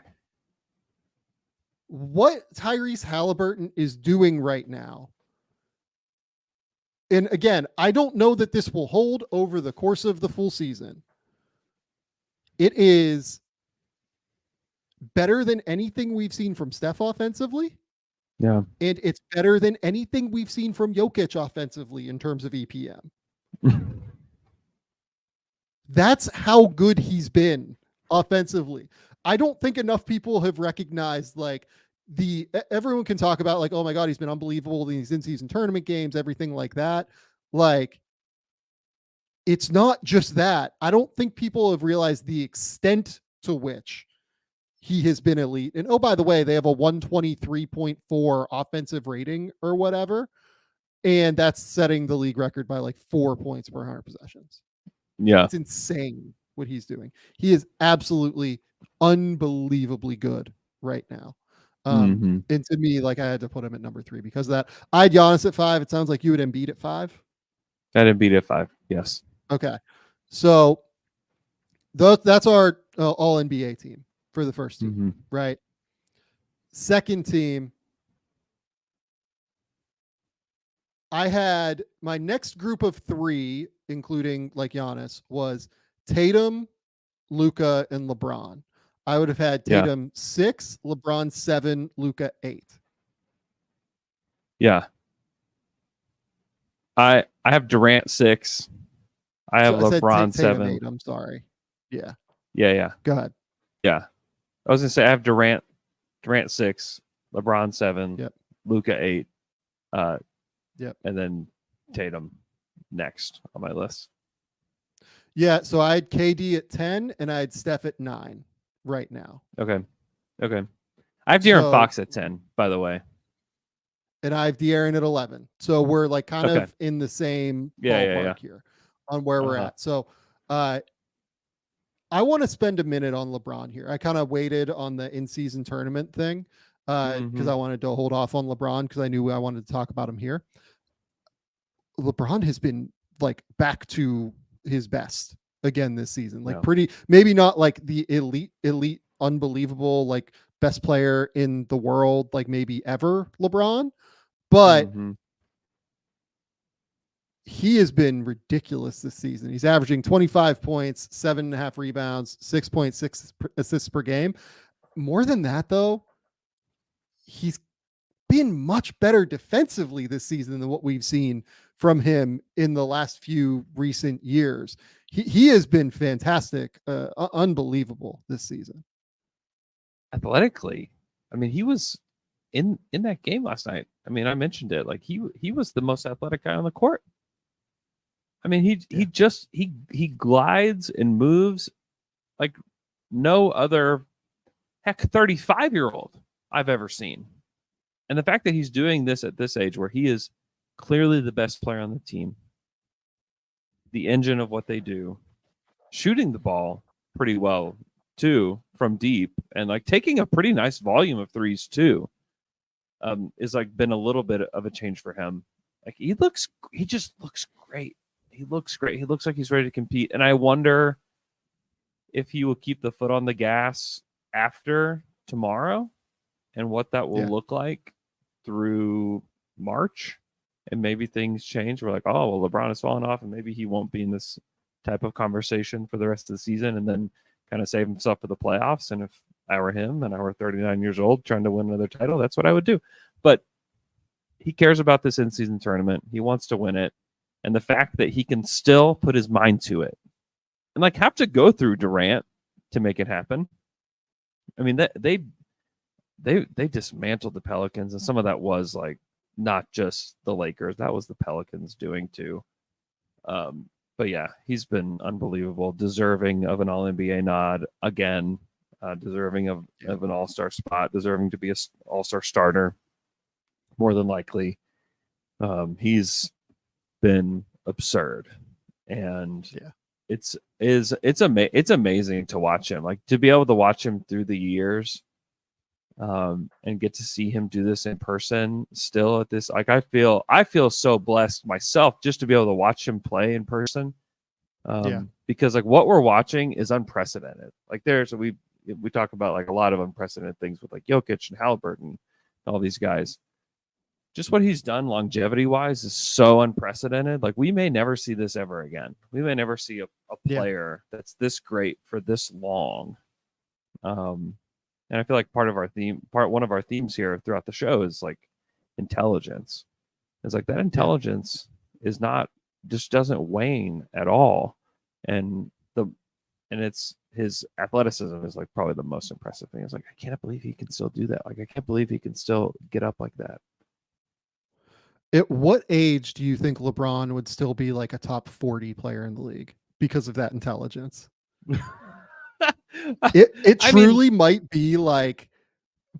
what Tyrese Haliburton is doing right now, and again, I don't know that this will hold over the course of the full season, It is better than anything we've seen from Steph offensively. Yeah. And it's better than anything we've seen from Jokic offensively in terms of EPM. That's how good he's been offensively. I don't think enough people have recognized like everyone can talk about like, oh my God, he's been unbelievable in these in-season tournament games, everything like that. Like, it's not just that. I don't think people have realized the extent to which he has been elite. And oh, by the way, they have a 123.4 offensive rating or whatever. And that's setting the league record by like 4 points per 100 possessions. Yeah. It's insane what he's doing. He is absolutely unbelievably good right now. And to me, like I had to put him at number 3 because of that. I had Giannis at 5. It sounds like you had Embiid at 5. I had Embiid at 5. Yes. Okay. So that's our all NBA team for the first team, right? Second team, I had my next group of 3, including like Giannis, was Tatum, Luka, and LeBron. I would have had Tatum 6, LeBron 7, Luka 8. Yeah. I have Durant 6. I have LeBron 7. 8, I'm sorry. Yeah. Yeah. Go ahead. Yeah. I was gonna say I have Durant 6, LeBron 7, Luka 8. And then Tatum next on my list. Yeah, so I had KD at 10 and I had Steph at 9 right now. Okay. I have De'Aaron Fox at 10, by the way. And I have De'Aaron at 11. So we're like kind of in the same ballpark here on where we're at. So I want to spend a minute on LeBron here. I kind of waited on the in-season tournament thing because I wanted to hold off on LeBron because I knew I wanted to talk about him here. LeBron has been like back to his best again this season. Like pretty, maybe not like the elite, unbelievable, like best player in the world, like maybe ever LeBron, but he has been ridiculous this season. He's averaging 25 points, 7.5 rebounds, 6.6 assists per game. More than that though, he's been much better defensively this season than what we've seen from him in the last few recent years. He has been fantastic, unbelievable this season. Athletically, I mean, he was in that game last night. I mean, I mentioned it. Like he was the most athletic guy on the court. I mean, he glides and moves like no other 35-year-old I've ever seen. And the fact that he's doing this at this age where he is clearly the best player on the team, the engine of what they do, shooting the ball pretty well too from deep and like taking a pretty nice volume of threes too, is like been a little bit of a change for him. Like he just looks great. He looks great. He looks like he's ready to compete. And I wonder if he will keep the foot on the gas after tomorrow and what that will look like through March. And maybe things change. We're like, oh, well, LeBron has fallen off and maybe he won't be in this type of conversation for the rest of the season and then kind of save himself for the playoffs. And if I were him and I were 39 years old trying to win another title, that's what I would do. But he cares about this in-season tournament. He wants to win it. And the fact that he can still put his mind to it and like have to go through Durant to make it happen. I mean, they dismantled the Pelicans, and some of that was like not just the Lakers. That was the Pelicans doing too. But yeah, he's been unbelievable, deserving of an All-NBA nod again, deserving of an All-Star spot, deserving to be an All-Star starter, more than likely. He's been absurd, and it's amazing to watch him. Like to be able to watch him through the years, and get to see him do this in person still at this. Like I feel so blessed myself just to be able to watch him play in person. Because like what we're watching is unprecedented. Like we talk about like a lot of unprecedented things with like Jokic and Haliburton and all these guys. just what he's done longevity wise is so unprecedented. Like we may never see this ever again. We may never see a player that's this great for this long. And I feel like one of our themes here throughout the show is like intelligence. It's like that intelligence is just doesn't wane at all. And it's his athleticism is like probably the most impressive thing. It's like, I can't believe he can still do that. Like, I can't believe he can still get up like that. At what age do you think LeBron would still be like a top 40 player in the league because of that intelligence? It truly might be like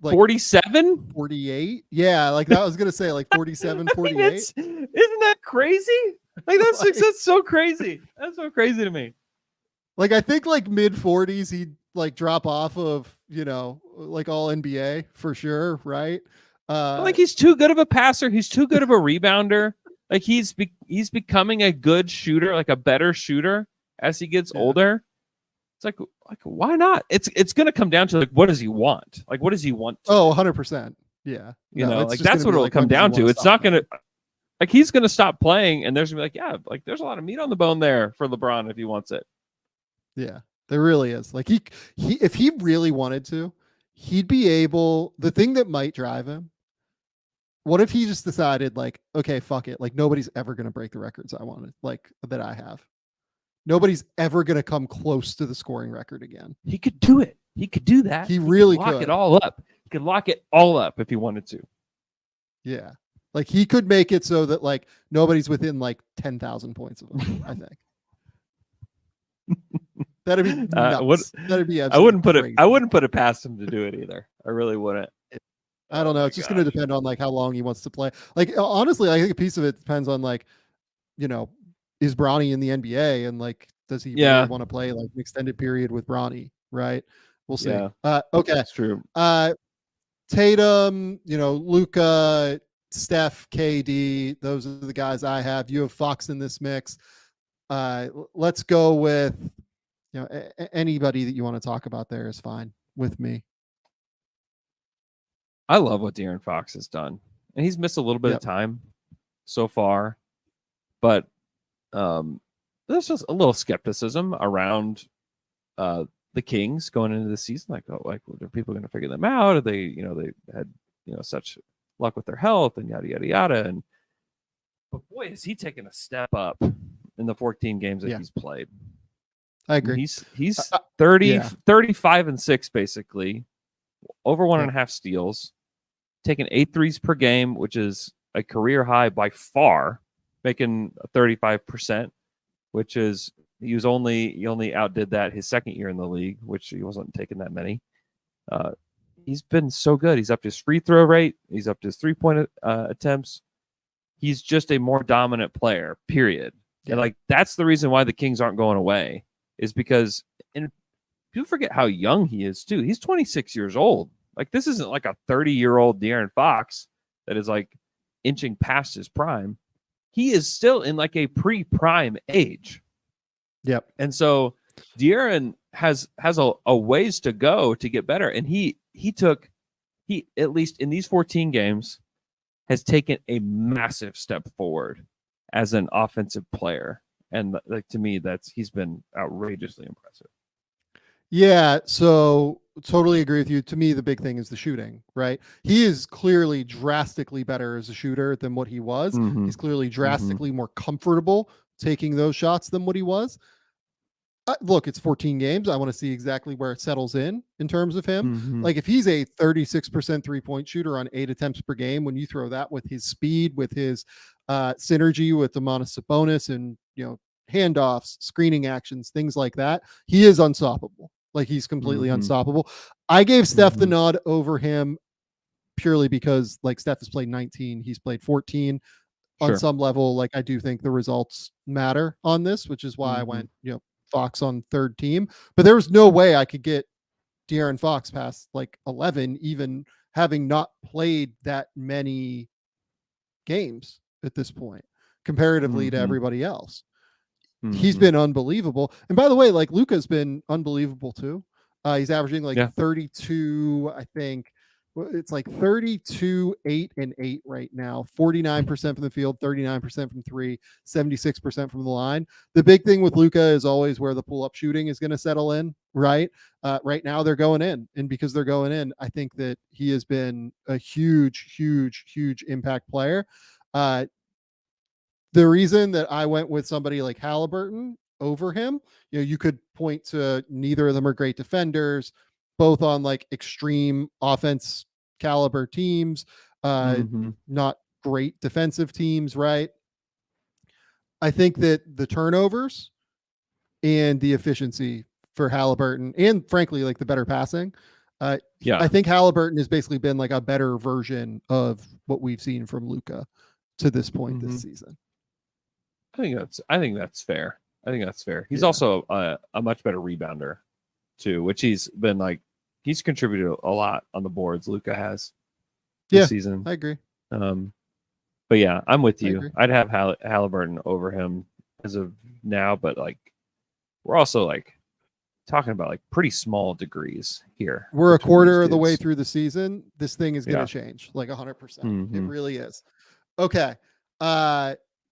47, 48. Yeah, like that. I was gonna say like 47, 48. Isn't that crazy? Like that's so crazy. That's so crazy to me. Like I think like mid 40s he'd like drop off of, like all NBA for sure, right? Like he's too good of a passer. He's too good of a rebounder. Like he's becoming a good shooter, like a better shooter as he gets older. It's like why not? It's going to come down to like, what does he want? Like, what does he want? 100%. Yeah. Like that's what it'll come down to. It's not going to like, he's going to stop playing and there's going to be like, like there's a lot of meat on the bone there for LeBron if he wants it. Yeah, there really is. Like he if he really wanted to, he'd be able, the thing that might drive him, what if he just decided like, okay, fuck it. Like nobody's ever going to break the records I wanted, like that I have. Nobody's ever going to come close to the scoring record again. He could do it. He could do that. He really could. Lock it all up. He could lock it all up if he wanted to. Yeah. Like he could make it so that like nobody's within like 10,000 points of him, I think. That'd be nuts. That'd be I wouldn't crazy. I wouldn't put it past him to do it either. I really wouldn't. I don't know. It's just going to depend on like how long he wants to play. Like honestly, I think a piece of it depends on like, is Bronny in the NBA and like does he really want to play like an extended period with Bronny? Right. We'll see. Yeah. Okay. That's true. Tatum, Luka, Steph, KD. Those are the guys I have. You have Fox in this mix. Let's go with anybody that you want to talk about there is fine with me. I love what De'Aaron Fox has done, and he's missed a little bit of time so far, but there's just a little skepticism around the Kings going into the season. Like, are people going to figure them out? Are they, they had such luck with their health and yada yada yada. But boy, has he taken a step up in the 14 games that he's played. I agree. He's 35-6 basically, over 1.5 steals, taking 8 threes per game, which is a career high by far, making 35%, which is he only outdid that his second year in the league, which he wasn't taking that many. He's been so good. He's up to his free throw rate. He's up to his 3-point attempts. He's just a more dominant player, period. Yeah. And like that's the reason why the Kings aren't going away, is because, and people forget how young he is too. He's 26 years old. Like this isn't like a 30-year-old De'Aaron Fox that is like inching past his prime. He is still in like a pre-prime age. Yep. And so De'Aaron has a ways to go to get better. And he at least in these 14 games has taken a massive step forward as an offensive player. And like to me, he's been outrageously impressive. Yeah, so totally agree with you. To me, the big thing is the shooting, right? He is clearly drastically better as a shooter than what he was. Mm-hmm. He's clearly drastically more comfortable taking those shots than what he was. Look, it's 14 games. I want to see exactly where it settles in terms of him. Mm-hmm. Like if he's a 36% 3-point shooter on 8 attempts per game, when you throw that with his speed, with his synergy with Domantas Sabonis and, handoffs, screening actions, things like that, he is unstoppable. Like he's completely unstoppable. I gave Steph the nod over him purely because like Steph has played 19, he's played 14. On some level, like I do think the results matter on this, which is why I went, Fox on third team. But there was no way I could get De'Aaron Fox past like 11, even having not played that many games at this point, comparatively to everybody else. He's been unbelievable. And by the way, like Luka's been unbelievable too. He's averaging like 32, I think, it's like 32, 8, and 8 right now. 49% from the field, 39% from three, 76% from the line. The big thing with Luka is always where the pull-up shooting is going to settle in, right? Right now they're going in. And because they're going in, I think that he has been a huge, huge, huge impact player. The reason that I went with somebody like Haliburton over him, you could point to neither of them are great defenders, both on like extreme offense caliber teams, not great defensive teams, right? I think that the turnovers and the efficiency for Haliburton, and frankly, like the better passing, I think Haliburton has basically been like a better version of what we've seen from Luka to this point this season. I think that's fair. He's also a much better rebounder too, which he's been like. He's contributed a lot on the boards. Luka has this season. I agree. But yeah, I'm with you. I'd have Haliburton over him as of now, but like we're also like talking about like pretty small degrees here. We're a quarter of the way through the season. This thing is going to change like 100%. It really is. Okay.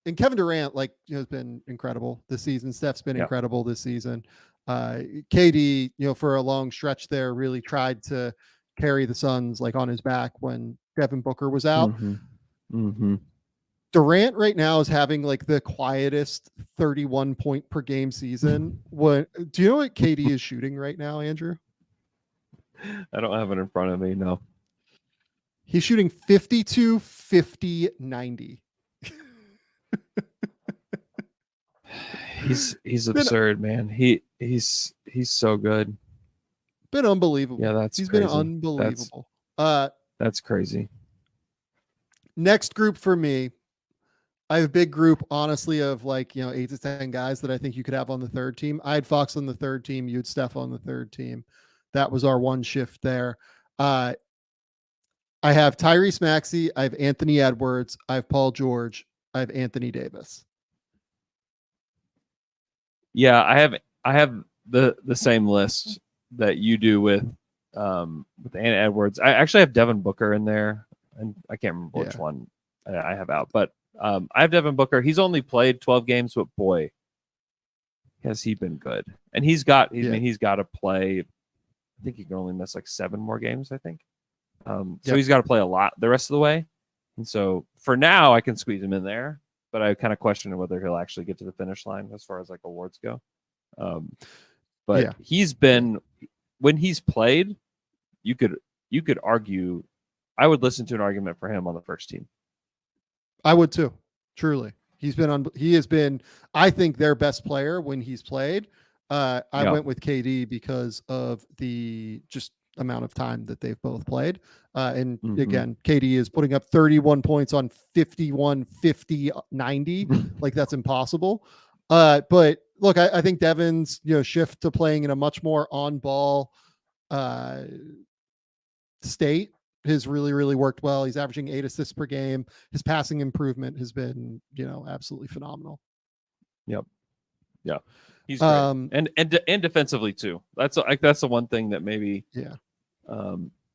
And Kevin Durant, like, has been incredible this season. Steph's been incredible this season. KD, for a long stretch there, really tried to carry the Suns like on his back when Devin Booker was out. Durant right now is having like the quietest 31 point per game season. Do you know what KD is shooting right now, Andrew? I don't have it in front of me. No. He's shooting 52, 50, 90. He's absurd, man. He's so good. Been unbelievable. Yeah, he's been unbelievable. That's crazy. Next group for me, I have a big group, honestly, of like 8 to 10 guys that I think you could have on the third team. I had Fox on the third team. You had Steph on the third team. That was our one shift there. I have Tyrese Maxey. I have Anthony Edwards. I have Paul George. I have Anthony Davis. Yeah, I have the same list that you do with Anthony Edwards. I actually have Devin Booker in there, and I can't remember which one I have out, but I have Devin Booker. He's only played 12 games, but boy, has he been good. And he's got to play. I think he can only miss like 7 more games, I think. So he's got to play a lot the rest of the way. And so for now, I can squeeze him in there, but I kind of question whether he'll actually get to the finish line as far as like awards go. But he's been, when he's played, you could argue, I would listen to an argument for him on the first team. I would too. Truly. He has been, I think, their best player when he's played. I went with KD because of the just amount of time that they've both played. And again, KD is putting up 31 points on 51, 50, 90. Like that's impossible. But look, I think Devin's, shift to playing in a much more on ball state has really, really worked well. He's averaging 8 assists per game. His passing improvement has been, absolutely phenomenal. Yep. Yeah. He's great. And defensively too. That's the one thing that maybe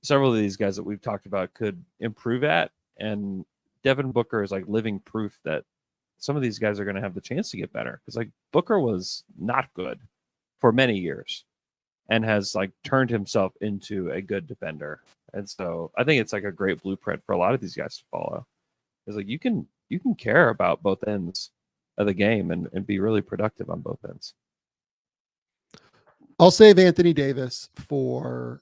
several of these guys that we've talked about could improve at. And Devin Booker is like living proof that some of these guys are going to have the chance to get better. Because like Booker was not good for many years and has like turned himself into a good defender. And so I think it's like a great blueprint for a lot of these guys to follow. It's like you can care about both ends of the game and be really productive on both ends. I'll save Anthony Davis for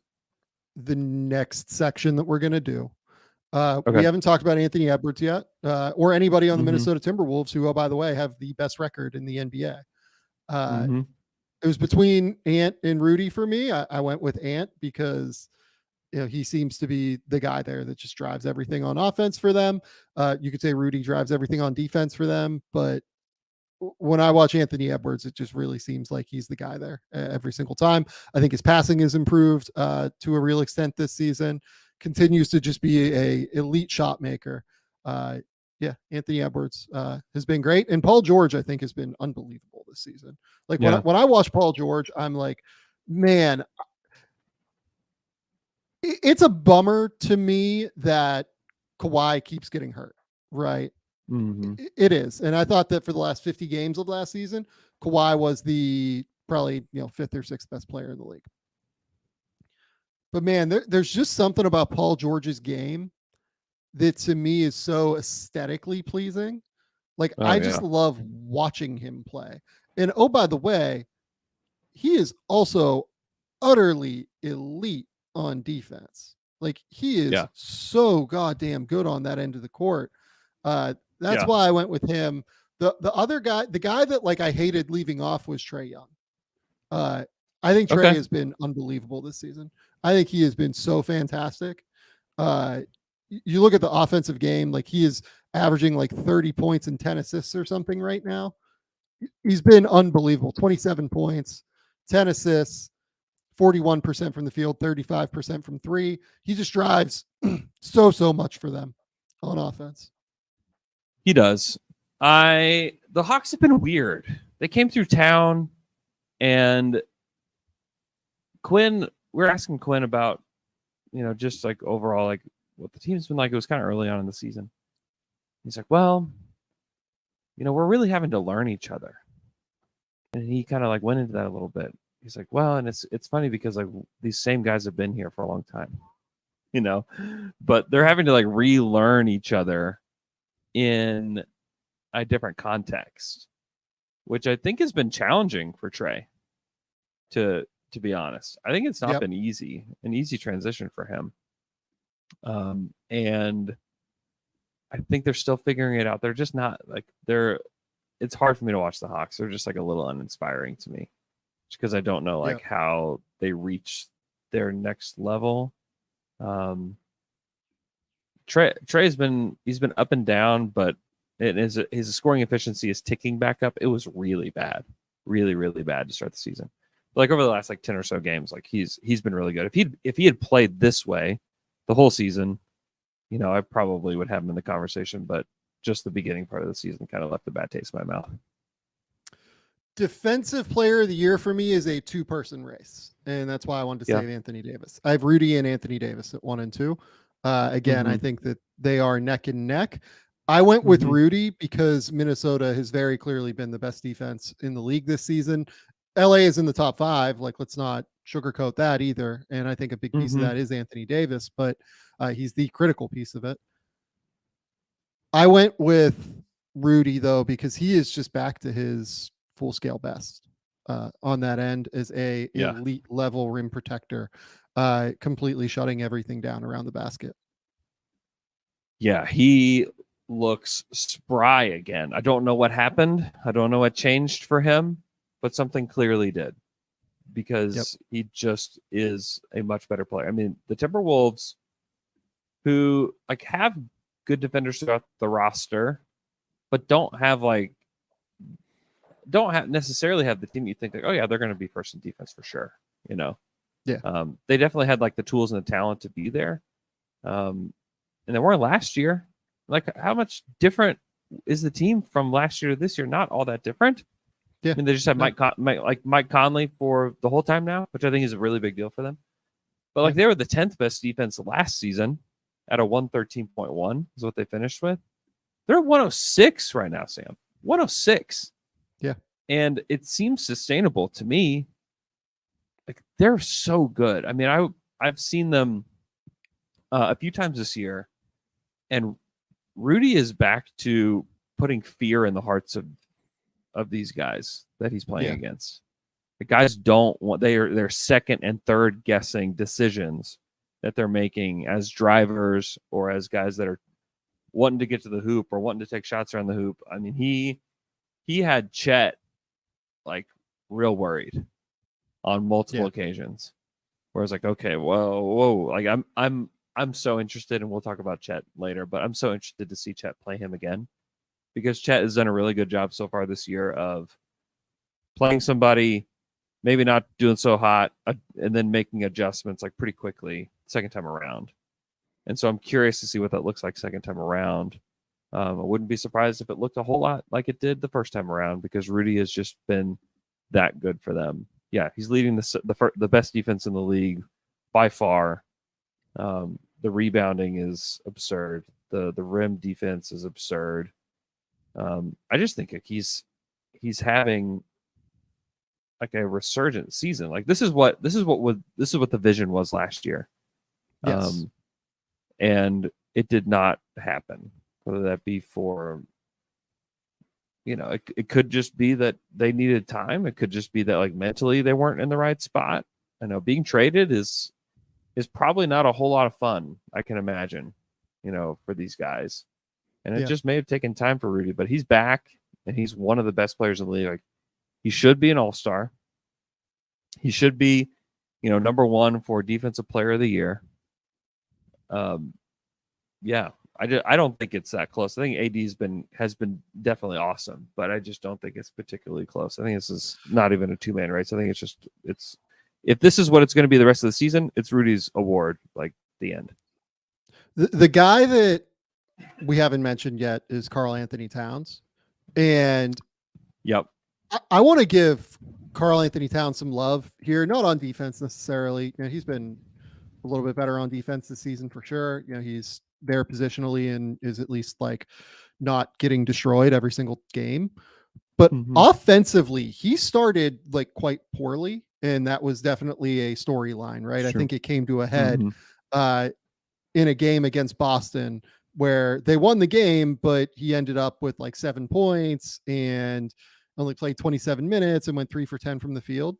the next section that we're going to do. We haven't talked about Anthony Edwards yet, or anybody on the Minnesota Timberwolves, who, oh, by the way, have the best record in the NBA. It was between Ant and Rudy for me. I went with Ant because he seems to be the guy there that just drives everything on offense for them. You could say Rudy drives everything on defense for them, but when I watch Anthony Edwards, it just really seems like he's the guy there every single time. I think his passing has improved to a real extent this season. Continues to just be a elite shot maker. Anthony Edwards has been great, and Paul George I think has been unbelievable this season. Like when I watch Paul George, I'm like, man, It's a bummer to me that Kawhi keeps getting hurt, right? Mm-hmm. It is. And I thought that for the last 50 games of last season, Kawhi was the probably, fifth or sixth best player in the league. But man, there's just something about Paul George's game that to me is so aesthetically pleasing. Like, I just love watching him play. And oh, by the way, he is also utterly elite on defense. Like, he is so goddamn good on that end of the court. That's why I went with him. The other guy, the guy that like I hated leaving off was Trae Young. I think Trae has been unbelievable this season. I think he has been so fantastic. You look at the offensive game, like he is averaging like 30 points and 10 assists or something right now. He's been unbelievable. 27 points, 10 assists, 41% from the field, 35% from three. He just drives so much for them on offense. He does. The Hawks have been weird. They came through town, and Quinn, we're asking Quinn about, just like overall, like what the team's been like. It was kind of early on in the season. He's like, well, we're really having to learn each other. And he kind of like went into that a little bit. He's like, well, and it's funny because like these same guys have been here for a long time, but they're having to like relearn each other in a different context, which I think has been challenging for Trae, to be honest. I think it's not been an easy transition for him. And I think they're still figuring it out. They're just not like it's hard for me to watch the Hawks. They're just like a little uninspiring to me, just because I don't know like how they reach their next level. Trae's been up and down, but his scoring efficiency is ticking back up. It was really bad, really, really bad to start the season. But like over the last like 10 or so games, like he's been really good. If he had played this way the whole season, I probably would have him in the conversation, but just the beginning part of the season kind of left a bad taste in my mouth. Defensive player of the year for me is a two-person race, and that's why I wanted to say Anthony Davis. I have Rudy and Anthony Davis at 1 and 2. Again, I think that they are neck and neck. I went with Rudy because Minnesota has very clearly been the best defense in the league this season. LA is in the top 5. Like, let's not sugarcoat that either. And I think a big piece of that is Anthony Davis, but he's the critical piece of it. I went with Rudy though, because he is just back to his full scale best on that end as a elite level rim protector, completely shutting everything down around the basket. Yeah, he looks spry again. I don't know what happened. I don't know what changed for him, but something clearly did, because he just is a much better player. I mean, the Timberwolves, who like have good defenders throughout the roster, but don't necessarily have the team you think like, oh yeah, they're going to be first in defense for sure. They definitely had like the tools and the talent to be there. And they weren't last year. Like, how much different is the team from last year to this year? Not all that different. Yeah. I mean, they just have Mike Conley for the whole time now, which I think is a really big deal for them. But like, they were the 10th best defense last season at a 113.1 is what they finished with. They're 106 right now, Sam. 106. Yeah. And it seems sustainable to me. Like, they're so good. I mean, I've seen them a few times this year, and Rudy is back to putting fear in the hearts of these guys that he's playing against. The guys don't want, they're second and third guessing decisions that they're making as drivers or as guys that are wanting to get to the hoop or wanting to take shots around the hoop. I mean, he had Chet like real worried on multiple occasions, where it's like, okay, whoa, like I'm so interested, and we'll talk about Chet later, but I'm so interested to see Chet play him again, because Chet has done a really good job so far this year of playing somebody, maybe not doing so hot, and then making adjustments like pretty quickly second time around. And so I'm curious to see what that looks like second time around. I wouldn't be surprised if it looked a whole lot like it did the first time around, because Rudy has just been that good for them. Yeah, he's leading the best defense in the league by far. The rebounding is absurd. The rim defense is absurd. I just think like he's having like a resurgent season. Like this is what the vision was last year. Yes. And it did not happen. Whether that be for, it could just be that they needed time. It could just be that like mentally they weren't in the right spot. I know being traded is probably not a whole lot of fun, I can imagine, for these guys. And it just may have taken time for Rudy, but he's back and he's one of the best players in the league. Like, he should be an all-star. He should be, number one for defensive player of the year. Yeah, I don't think it's that close. I think AD has been definitely awesome, but I just don't think it's particularly close. I think this is not even a two-man race. I think it's if this is what it's going to be the rest of the season, it's Rudy's award, like the end. The guy that we haven't mentioned yet is Karl Anthony Towns. And yep, I want to give Karl Anthony Towns some love here, not on defense necessarily. He's been a little bit better on defense this season for sure. He's there positionally and is at least like not getting destroyed every single game. But offensively, he started like quite poorly, and that was definitely a storyline, right? Sure. I think it came to a head in a game against Boston where they won the game, but he ended up with like 7 points and only played 27 minutes and went 3 for 10 from the field.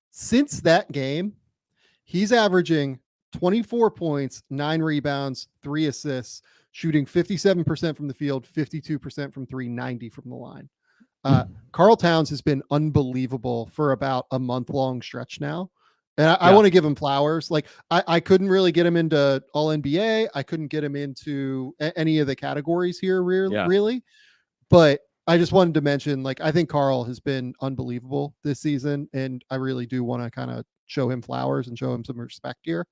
Since that game, he's averaging 24 points, 9 rebounds, 3 assists, shooting 57% from the field, 52% from 3, 90 from the line. Karl Towns has been unbelievable for about a month-long stretch now. And I want to give him flowers. Like I couldn't really get him into all NBA. I couldn't get him into any of the categories here really. But I just wanted to mention, like, I think Karl has been unbelievable this season. And I really do want to kind of show him flowers and show him some respect here.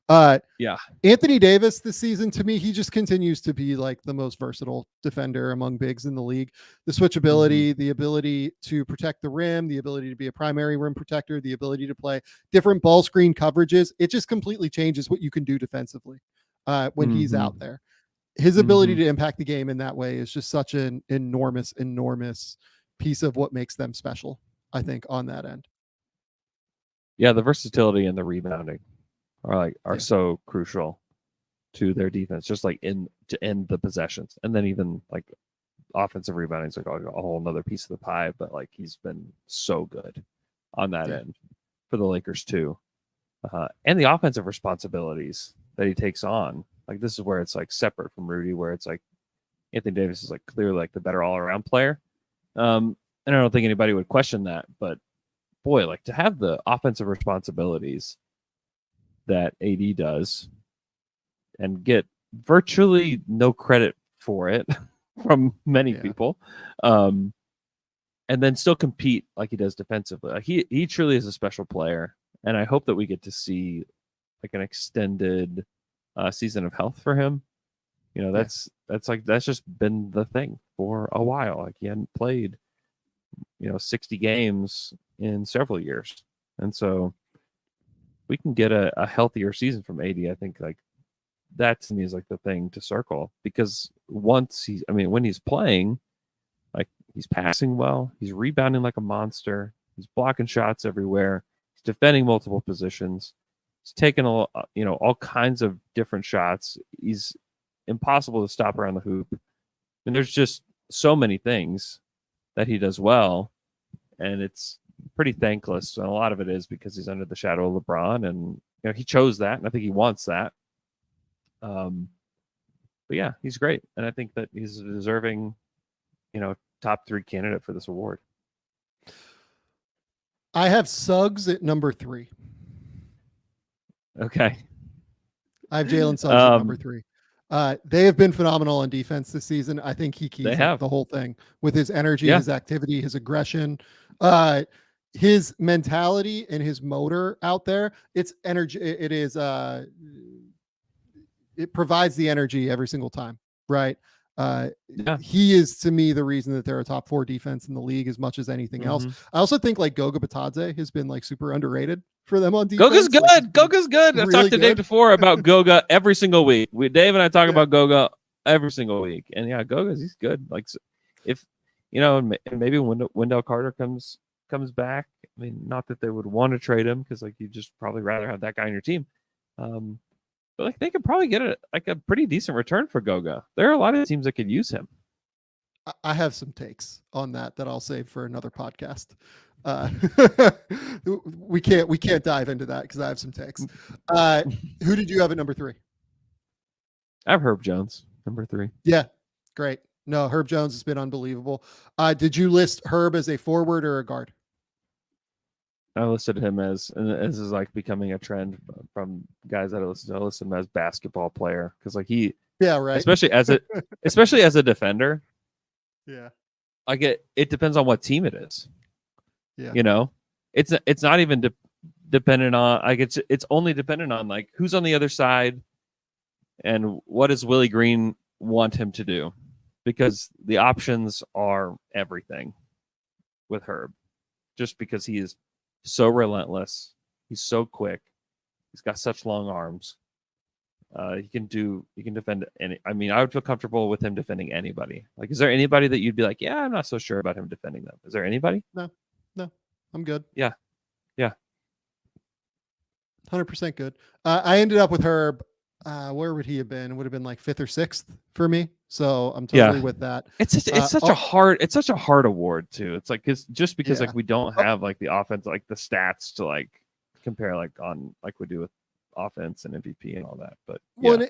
Anthony Davis this season, to me, he just continues to be like the most versatile defender among bigs in the league. The switchability, the ability to protect the rim, the ability to be a primary rim protector, the ability to play different ball screen coverages. It just completely changes what you can do defensively when he's out there. His ability to impact the game in that way is just such an enormous piece of what makes them special, I think, on that end. Yeah, the versatility and the rebounding are so crucial to their defense, just like to end the possessions. And then even like offensive rebounding is like a whole nother piece of the pie, but like he's been so good on that end for the Lakers too. And the offensive responsibilities that he takes on, like this is where it's like separate from Rudy, where it's like Anthony Davis is like clearly like the better all around player. And I don't think anybody would question that, but boy, like to have the offensive responsibilities that AD does and get virtually no credit for it from many people, and then still compete like he does defensively. Like he truly is a special player, and I hope that we get to see like an extended season of health for him. That's just been the thing for a while. Like he hadn't played 60 games in several years, and so we can get a healthier season from AD. I think like that to me is like the thing to circle, because when he's playing, like he's passing well, he's rebounding like a monster, he's blocking shots everywhere, he's defending multiple positions, he's taking all kinds of different shots. He's impossible to stop around the hoop. And there's just so many things that he does well, and it's pretty thankless. And a lot of it is because he's under the shadow of LeBron, and he chose that, and I think he wants that. But yeah, he's great, and I think that he's a deserving, top 3 candidate for this award. I have Suggs at number 3. Okay. I have Jalen Suggs at number 3. They have been phenomenal on defense this season. I think he keeps the whole thing with his energy, his activity, his aggression, his mentality, and his motor out there. It's energy. It provides the energy every single time, right? He is, to me, the reason that they're a top 4 defense in the league as much as anything else. I also think like Goga Bitadze has been like super underrated for them on defense. Goga's good. Like, Goga's good. I talked to Dave before about Goga every single week. Dave and I talk about Goga every single week, and yeah, he's good. Like if maybe Wendell Carter comes back. I mean, not that they would want to trade him because like you just probably rather have that guy on your team. But like they could probably get a pretty decent return for Goga. There are a lot of teams that could use him. I have some takes on that I'll save for another podcast. We can't dive into that because I have some takes. Who did you have at number 3? I have Herb Jones, number 3. Yeah, great. No, Herb Jones has been unbelievable. Did you list Herb as a forward or a guard? I listed him as is like becoming a trend from guys that I listed him as basketball player because like especially as a defender. Yeah, like it depends on what team it is. Yeah, it's not even dependent on like it's only dependent on like who's on the other side and what does Willie Green want him to do, because the options are everything with Herb, just because he is so relentless. He's so quick. He's got such long arms. He can defend any. I mean, I would feel comfortable with him defending anybody. Like, is there anybody that you'd be like, yeah, I'm not so sure about him defending them? Is there anybody? No, I'm good. Yeah. 100% good. I ended up with Herb. Where would he have been? It would have been like 5th or 6th for me. So I'm totally with that. It's such a hard award too. It's like because like we don't have like the offense, like the stats to like compare like on like we do with offense and MVP and all that. But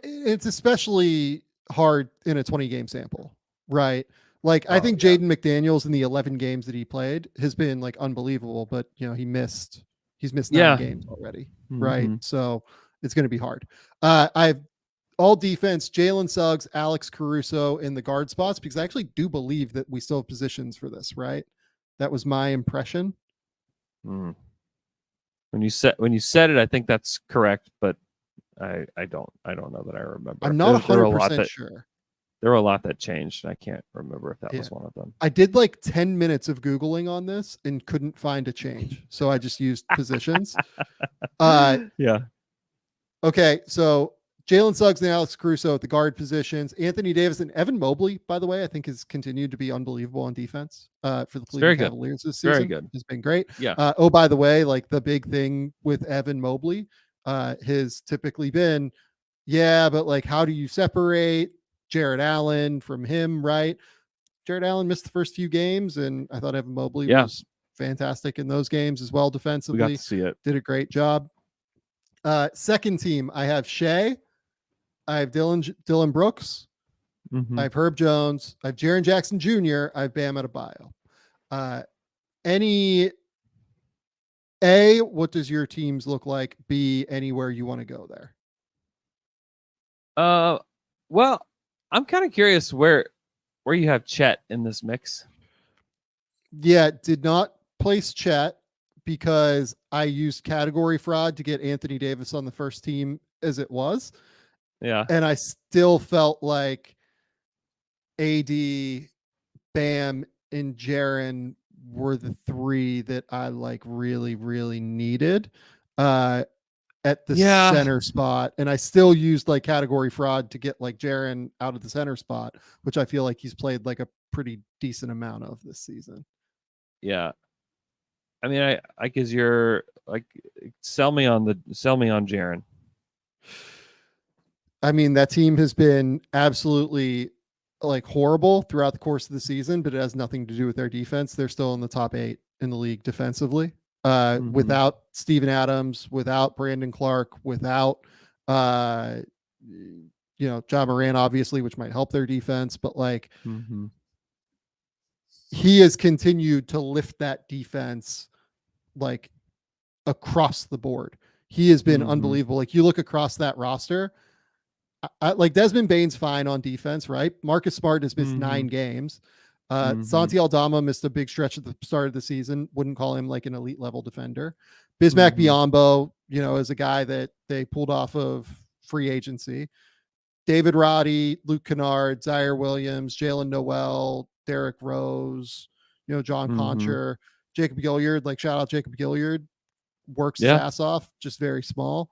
it's especially hard in a 20 game sample, right? Like I think Jaden McDaniels in the 11 games that he played has been like unbelievable, but he's missed 9 games already, right? So it's going to be hard. I've all defense, Jalen Suggs, Alex Caruso in the guard spots, because I actually do believe that we still have positions for this, right? That was my impression. When you said it, I think that's correct, but I don't know that I remember. I'm not 100% sure. There were a lot that changed. I can't remember if that was one of them. I did like 10 minutes of Googling on this and couldn't find a change. So I just used positions. Okay. So Jalen Suggs and Alex Caruso at the guard positions. Anthony Davis and Evan Mobley, by the way, I think has continued to be unbelievable on defense for the Cleveland Cavaliers this season. Very good. Has been great. Yeah. By the way, like the big thing with Evan Mobley has typically been, but like, how do you separate Jared Allen from him, right? Jared Allen missed the first few games, and I thought Evan Mobley was fantastic in those games as well defensively. We got to see it. Did a great job. Second team, I have Shai. I have Dylan Brooks. I have Herb Jones. I have Jaren Jackson Jr. I have Bam Adebayo. What does your teams look like? B, anywhere you want to go there? Well, I'm kind of curious where you have Chet in this mix. Yeah, did not place Chet because I used category fraud to get Anthony Davis on the first team as it was. Yeah. And I still felt like AD, Bam, and Jaren were the 3 that I like really, really needed at the center spot. And I still used like category fraud to get like Jaren out of the center spot, which I feel like he's played like a pretty decent amount of this season. Yeah. I mean, I guess you're like, sell me on Jaren. I mean, that team has been absolutely like horrible throughout the course of the season, but it has nothing to do with their defense. They're still in the top 8 in the league defensively. Without Steven Adams, without Brandon Clark, without Ja Morant, obviously, which might help their defense, but like he has continued to lift that defense like across the board. He has been unbelievable. Like you look across that roster, like Desmond Bane's fine on defense, right? Marcus Smart has missed 9 games. Santi Aldama missed a big stretch at the start of the season. Wouldn't call him like an elite level defender. Bismack Biyombo, is a guy that they pulled off of free agency. David Roddy, Luke Kennard, Zaire Williams, Jalen Noel, Derrick Rose, John Concher, Jacob Gilyard. Like, shout out Jacob Gilyard, works his ass off, just very small.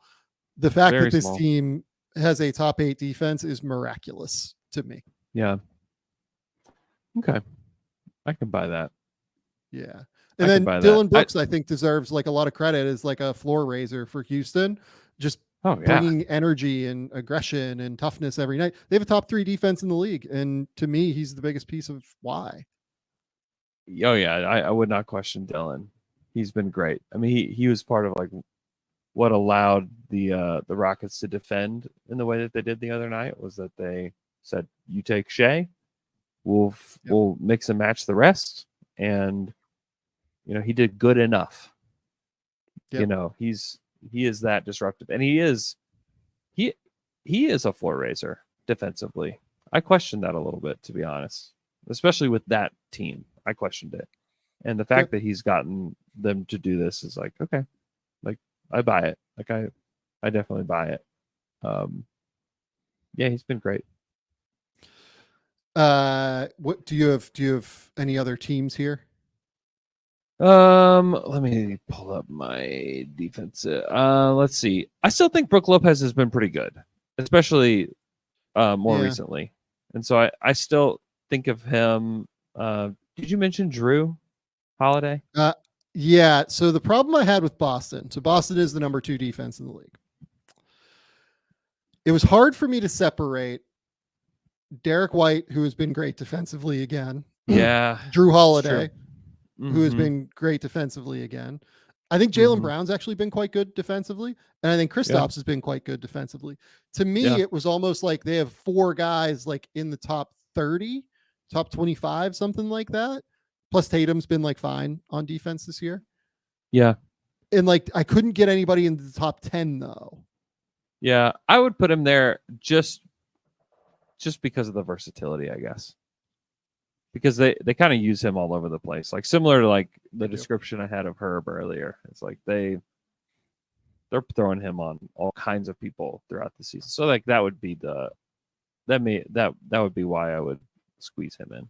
The fact that this team has a top 8 defense is miraculous to me. Yeah. Okay. I can buy that. Yeah. And then Dylan Brooks, I think, deserves like a lot of credit as like a floor raiser for Houston. Just bringing energy and aggression and toughness every night. They have a top 3 defense in the league. And to me, he's the biggest piece of why. Oh yeah. I would not question Dylan. He's been great. I mean, he was part of like what allowed the Rockets to defend in the way that they did the other night, was that they said, you take Shai, we'll mix and match the rest. And he did good enough. Yep. He is that disruptive, and he is a floor raiser defensively. I questioned that a little bit, to be honest, especially with that team. I questioned it, and the fact that he's gotten them to do this is like, okay, like I buy it. Like I definitely buy it. Yeah, he's been great. What do you have any other teams here? Let me pull up my defense. Let's see. I still think Brook Lopez has been pretty good, especially more recently. And so I still think of him. Did you mention Jrue Holiday? Yeah. So the problem I had with Boston. So Boston is the number 2 defense in the league. It was hard for me to separate Derek White, who has been great defensively again. Yeah. Jrue Holiday, who has been great defensively again. I think Jaylen Brown's actually been quite good defensively. And I think Kristaps has been quite good defensively. To me, it was almost like they have 4 guys like in the top 30, top 25, something like that. Plus Tatum's been like fine on defense this year. Yeah. And like, I couldn't get anybody in the top 10 though. Yeah. I would put him there just because of the versatility, I guess. Because they kind of use him all over the place, like similar to like the description I had of Herb earlier. It's like they're throwing him on all kinds of people throughout the season. So like that would be that would be why I would squeeze him in.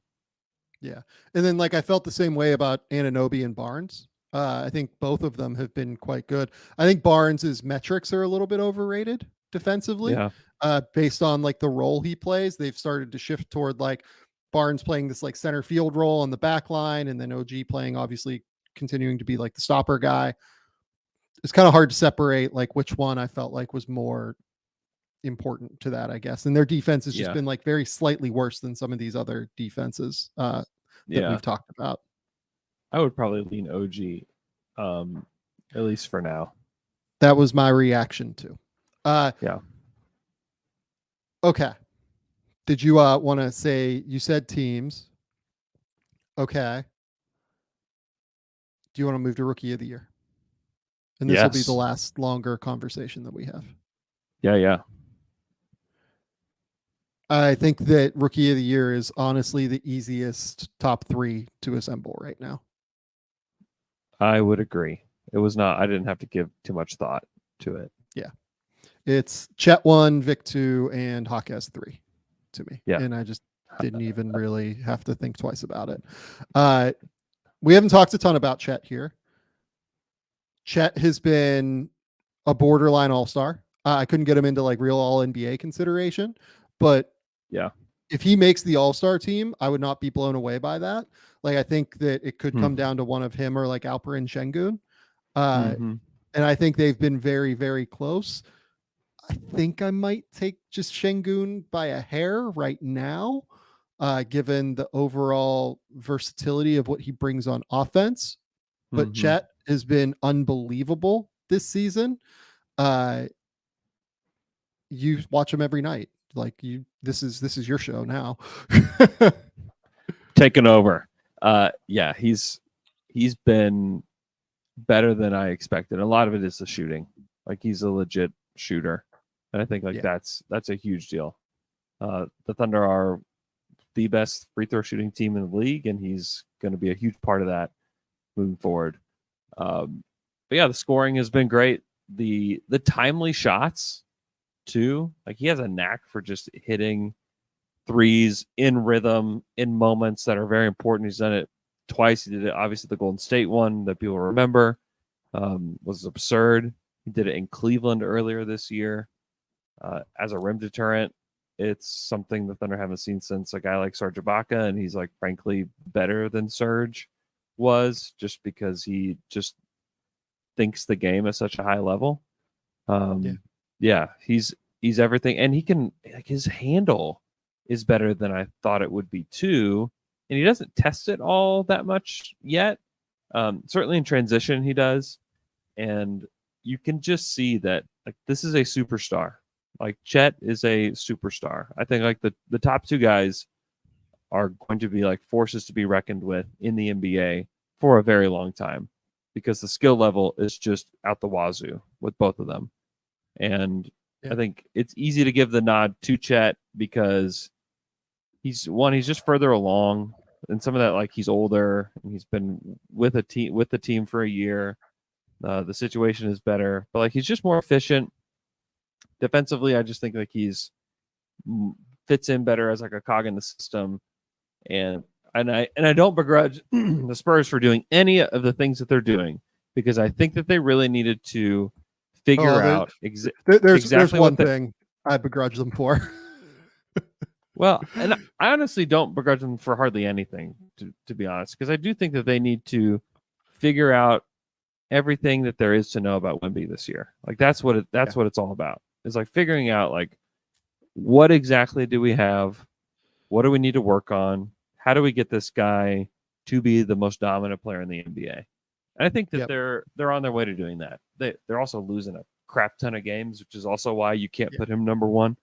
Yeah, and then like I felt the same way about Anunoby and Barnes. I think both of them have been quite good. I think Barnes's metrics are a little bit overrated defensively. Yeah. Based on like the role he plays, they've started to shift toward like Barnes playing this like center field role on the back line, and then OG playing, obviously continuing to be like the stopper guy. It's kind of hard to separate like which one I felt like was more important to that, I guess. And their defense has just been like very slightly worse than some of these other defenses that we've talked about. I would probably lean OG, at least for now. That was my reaction to. Yeah. Okay. Did you want to say, you said teams? Okay. Do you want to move to Rookie of the Year? And this will be the last longer conversation that we have. Yeah. I think that Rookie of the Year is honestly the easiest top 3 to assemble right now. I would agree. It was not, I didn't have to give too much thought to it. Yeah. It's Chet 1, Vic 2, and Jaquez 3 to me. Yeah. And I just didn't even really have to think twice about it. We haven't talked a ton about Chet here. Chet has been a borderline all-star. I couldn't get him into like real all-NBA consideration, but yeah, if he makes the all-star team, I would not be blown away by that. Like, I think that it could come down to one of him or like Alperen Şengün. And I think they've been very, very close. I think I might take just Şengün by a hair right now, given the overall versatility of what he brings on offense. But Chet has been unbelievable this season. You watch him every night. Like this is your show now. Taking over. Yeah, he's been better than I expected. A lot of it is the shooting. Like, he's a legit shooter. And I think that's a huge deal. The Thunder are the best free throw shooting team in the league, and he's going to be a huge part of that moving forward. But yeah, the scoring has been great. The timely shots too. Like he has a knack for just hitting threes in rhythm in moments that are very important. He's done it twice. He did it obviously the Golden State one that people remember was absurd. He did it in Cleveland earlier this year as a rim deterrent. It's something the Thunder haven't seen since a guy like Serge Ibaka, and he's like frankly better than Serge was, just because he just thinks the game at such a high level. He's everything, and he can, like, his handle is better than I thought it would be too, and he doesn't test it all that much yet. Certainly in transition he does, and you can just see that like this is a superstar. Like Chet is a superstar. I think like the top two guys are going to be like forces to be reckoned with in the NBA for a very long time, because the skill level is just out the wazoo with both of them. And I think it's easy to give the nod to Chet because he's just further along, and some of that, like, he's older and he's been with the team for a year. The situation is better, but like he's just more efficient defensively. I just think like he's fits in better as like a cog in the system, and I don't begrudge the Spurs for doing any of the things that they're doing, because I think that they really needed to figure out there's one thing I begrudge them for. Well, and I honestly don't begrudge them for hardly anything, to be honest, because I do think that they need to figure out everything that there is to know about Wemby this year. Like that's what it's all about. It's like figuring out like what exactly do we have, what do we need to work on, how do we get this guy to be the most dominant player in the NBA. And I think that they're on their way to doing that. They're also losing a crap ton of games, which is also why you can't put him number one.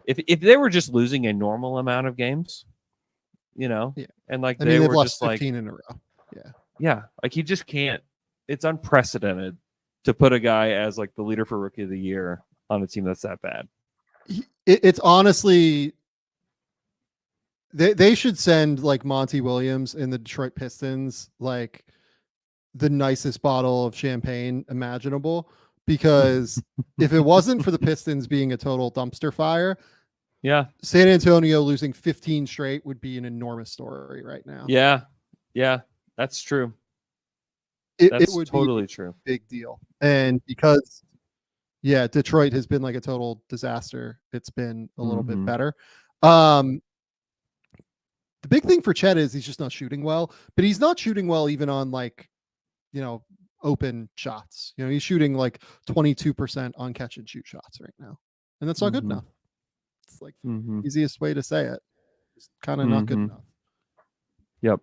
If they were just losing a normal amount of games, and like they were lost just 15 like in a row. Yeah, like he just can't. It's unprecedented to put a guy as like the leader for Rookie of the Year on a team that's that bad. It's honestly, they should send like Monty Williams and the Detroit Pistons like the nicest bottle of champagne imaginable, because if it wasn't for the Pistons being a total dumpster fire, San Antonio losing 15 straight would be an enormous story right now. Yeah, that's true. It would totally be true. a big deal. And because Detroit has been like a total disaster, it's been a little bit better. The big thing for Chet is he's just not shooting well, but he's not shooting well even on like, open shots. He's shooting like 22% on catch and shoot shots right now. And that's not good enough. It's like easiest way to say it. It's kind of not good enough. Yep.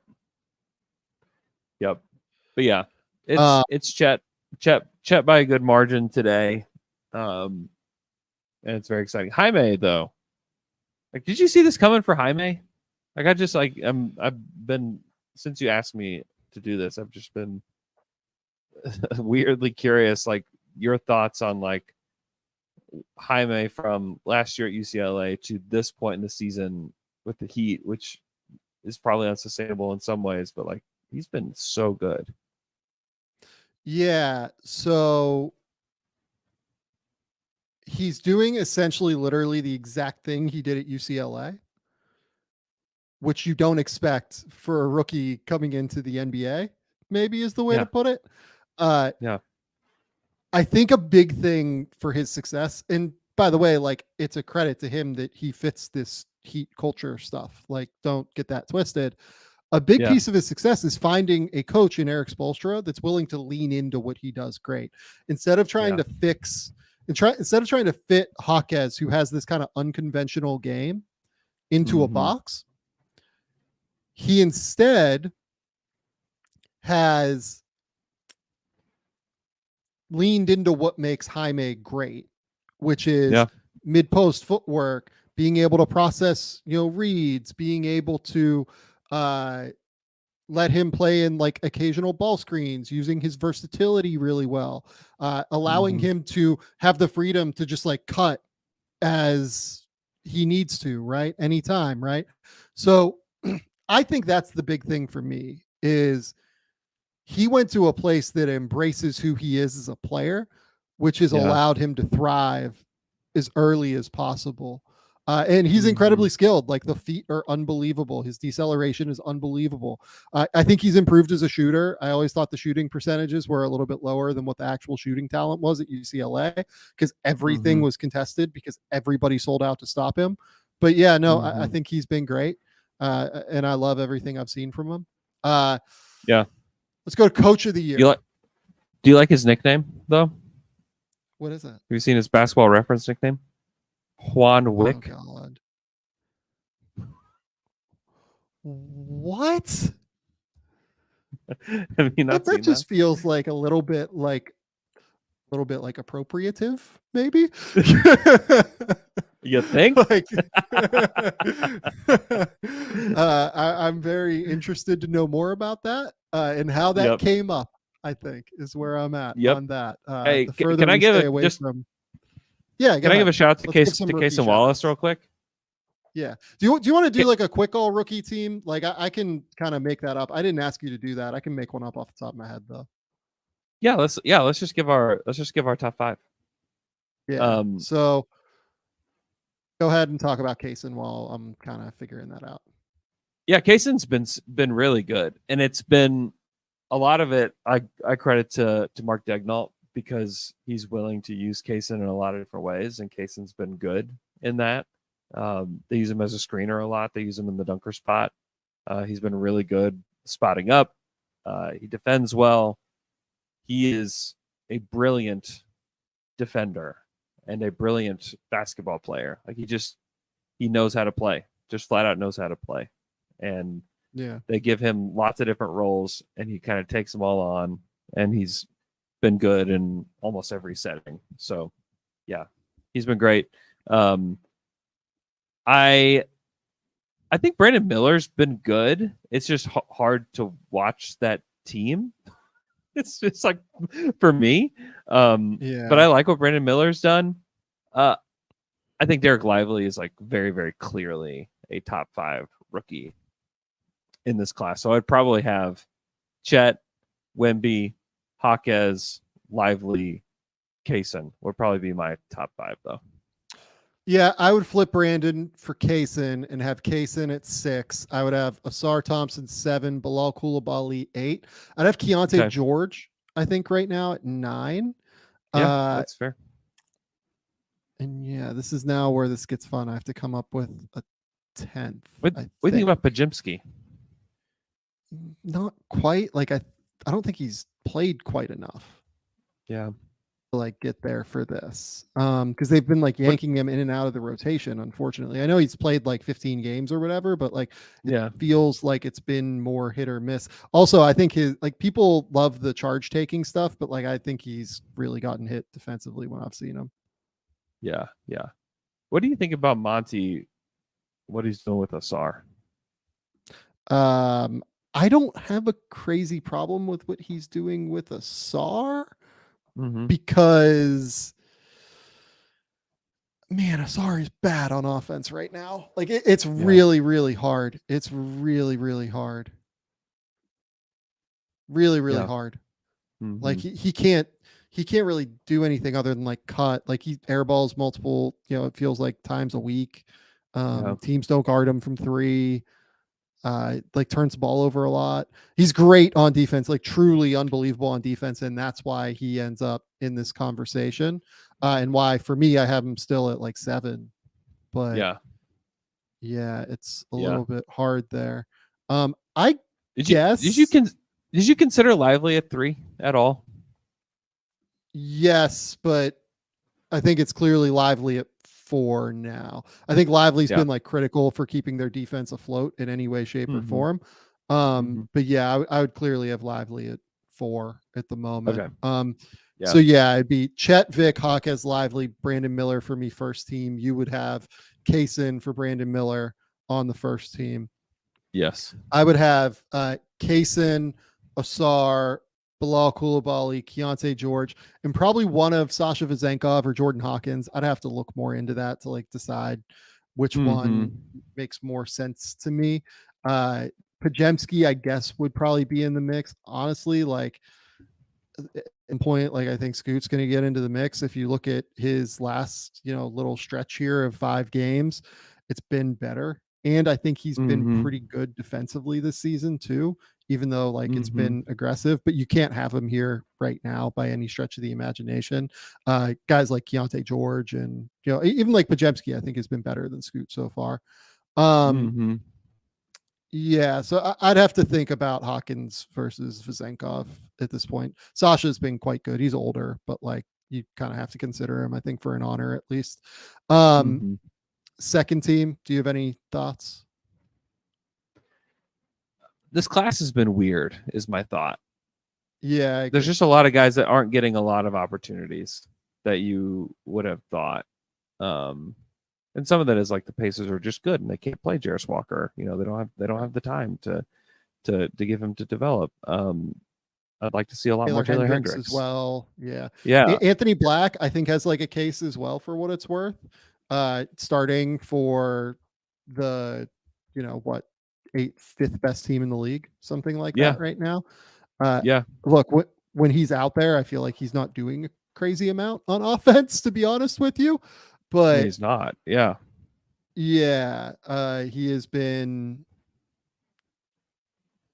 But yeah, it's Chet by a good margin today. And it's very exciting. Jaime, though, like, did you see this coming for Jaime? Like, I've been, since you asked me to do this, I've just been weirdly curious, like your thoughts on like Jaime from last year at UCLA to this point in the season with the Heat, which is probably unsustainable in some ways, but like he's been so good. Yeah. So he's doing essentially literally the exact thing he did at UCLA, which you don't expect for a rookie coming into the NBA, maybe is the way to put it. I think a big thing for his success, and by the way, like it's a credit to him that he fits this Heat culture stuff. Like, don't get that twisted. A big piece of his success is finding a coach in Eric Spoelstra that's willing to lean into what he does great. Instead of trying to instead of trying to fit Jaquez, who has this kind of unconventional game, into a box, he instead has leaned into what makes Jaime great, which is mid-post footwork, being able to process, reads, being able to let him play in like occasional ball screens, using his versatility really well, allowing him to have the freedom to just like cut as he needs to, right? Anytime, right? So I think that's the big thing for me is he went to a place that embraces who he is as a player, which has allowed him to thrive as early as possible. And he's incredibly skilled. Like, the feet are unbelievable. His deceleration is unbelievable. I think he's improved as a shooter. I always thought the shooting percentages were a little bit lower than what the actual shooting talent was at UCLA, because everything was contested because everybody sold out to stop him. But yeah, no, I think he's been great. And I love everything I've seen from him. Yeah. Let's go to Coach of the Year. Do you like his nickname, though? What is that? Have you seen his Basketball Reference nickname? Juan Wick. Oh, God. What? Have you not That seen just that? feels like a little bit like appropriative, maybe. You think? Like, I'm very interested to know more about that and how that came up. I think is where I'm at on that. Hey, the further can I we give stay it away just? from? Yeah, Can I give a shout out to Let's give some Case rookie and Wallace shout-outs. real quick? Yeah. Do you want to do like a quick all rookie team? Like, I can kind of make that up. I didn't ask you to do that. I can make one up off the top of my head though. Yeah, let's just give our top 5. Yeah. So go ahead and talk about Kaysen while I'm kind of figuring that out. Yeah, Kaysen's been really good, and it's been a lot of it. I credit to Mark Daignault, because he's willing to use Kaysen in a lot of different ways, and Kaysen's been good in that. They use him as a screener a lot. They use him in the dunker spot. He's been really good spotting up. He defends well. He is a brilliant defender and a brilliant basketball player. Like, he knows how to play. Just flat out knows how to play. And they give him lots of different roles, and he kind of takes them all on, and he's been good in almost every setting. So yeah, he's been great. I think Brandon Miller's been good. It's just hard to watch that team. It's just like, for me. But I like what Brandon Miller's done. I think Derek Lively is like very, very clearly a top 5 rookie in this class. So I'd probably have Chet, Wemby, Jaquez, Lively, Kaysen would probably be my top 5 though. Yeah, I would flip Brandon for Kaysen and have Kaysen at 6. I would have Asar Thompson 7, Bilal Coulibaly 8. I'd have Keontae George, I think, right now at 9. Yeah, that's fair. And yeah, this is now where this gets fun. I have to come up with a 10th. What do you think about Pajimski? Not quite. Like, I don't think he's played quite enough. Yeah. Like, get there for this, because they've been like yanking him in and out of the rotation. Unfortunately, I know he's played like 15 games or whatever, but like, it feels like it's been more hit or miss. Also, I think people love the charge taking stuff, but like, I think he's really gotten hit defensively when I've seen him. Yeah. What do you think about Monty? What he's doing with Asar? I don't have a crazy problem with what he's doing with Asar. Because, man, Asar is bad on offense right now. Like, it's really, really hard. It's really, really hard. Really, really hard. Like, he can't really do anything other than like cut. Like, he airballs multiple, it feels like times a week. Teams don't guard him from 3. Like, turns the ball over a lot. He's great on defense, like truly unbelievable on defense, and that's why he ends up in this conversation. And why, for me, I have him still at like 7. But yeah, it's a little bit hard there. I guess. Did you consider Lively at 3 at all? Yes, but I think it's clearly Lively at 4 now. I think Lively's been like critical for keeping their defense afloat in any way, shape, or form. But yeah, I would clearly have Lively at 4 at the moment. Okay. So yeah, it'd be Chet, Vic, Jaquez, Lively, Brandon Miller for me first team. You would have Kaysen for Brandon Miller on the first team. Yes. I would have Kaysen, Asar, Bilal Coulibaly, Keontae George, and probably one of Sasha Vezenkov or Jordan Hawkins. I'd have to look more into that to like decide which one makes more sense to me. Pajemski, I guess, would probably be in the mix. Honestly, like, point, like I think Scoot's going to get into the mix. If you look at his last, little stretch here of 5 games, it's been better. And I think he's been pretty good defensively this season too, even though like it's been aggressive, but you can't have him here right now by any stretch of the imagination. Guys like Keontae George and, even like Pajemski, I think has been better than Scoot so far. Yeah, so I'd have to think about Hawkins versus Vezenkov at this point. Sasha's been quite good. He's older, but like you kind of have to consider him, I think, for an honor at least. Second team, do you have any thoughts? This class has been weird, is my thought. Yeah, there's just a lot of guys that aren't getting a lot of opportunities that you would have thought. And some of that is like the Pacers are just good and they can't play Jarris Walker. They don't have the time to give him to develop. I'd like to see a lot more Taylor Hendricks as well. Yeah. Anthony Black, I think, has like a case as well for what it's worth. Starting for the, 5th best team in the league, something like that right now. Look, when he's out there, I feel like he's not doing a crazy amount on offense, to be honest with you. But he's not. Yeah. He has been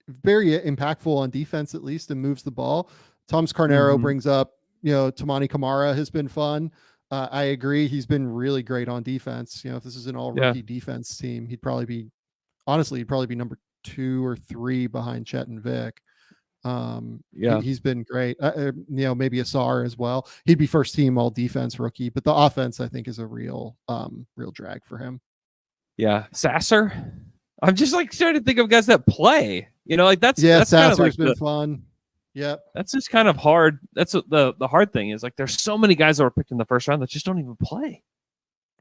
very impactful on defense, at least, and moves the ball. Tom's Carnero brings up, Tamani Kamara has been fun. I agree. He's been really great on defense. If this is an all rookie defense team, he'd probably be number 2 or 3 behind Chet and Vic. He's been great. Maybe Asar as well. He'd be first team all defense rookie, but the offense I think is a real drag for him. Yeah. Sasser. I'm just like trying to think of guys that play, that's Sasser's kind of like been fun. Yep. That's just kind of hard. That's the hard thing is like, there's so many guys that were picked in the first round that just don't even play.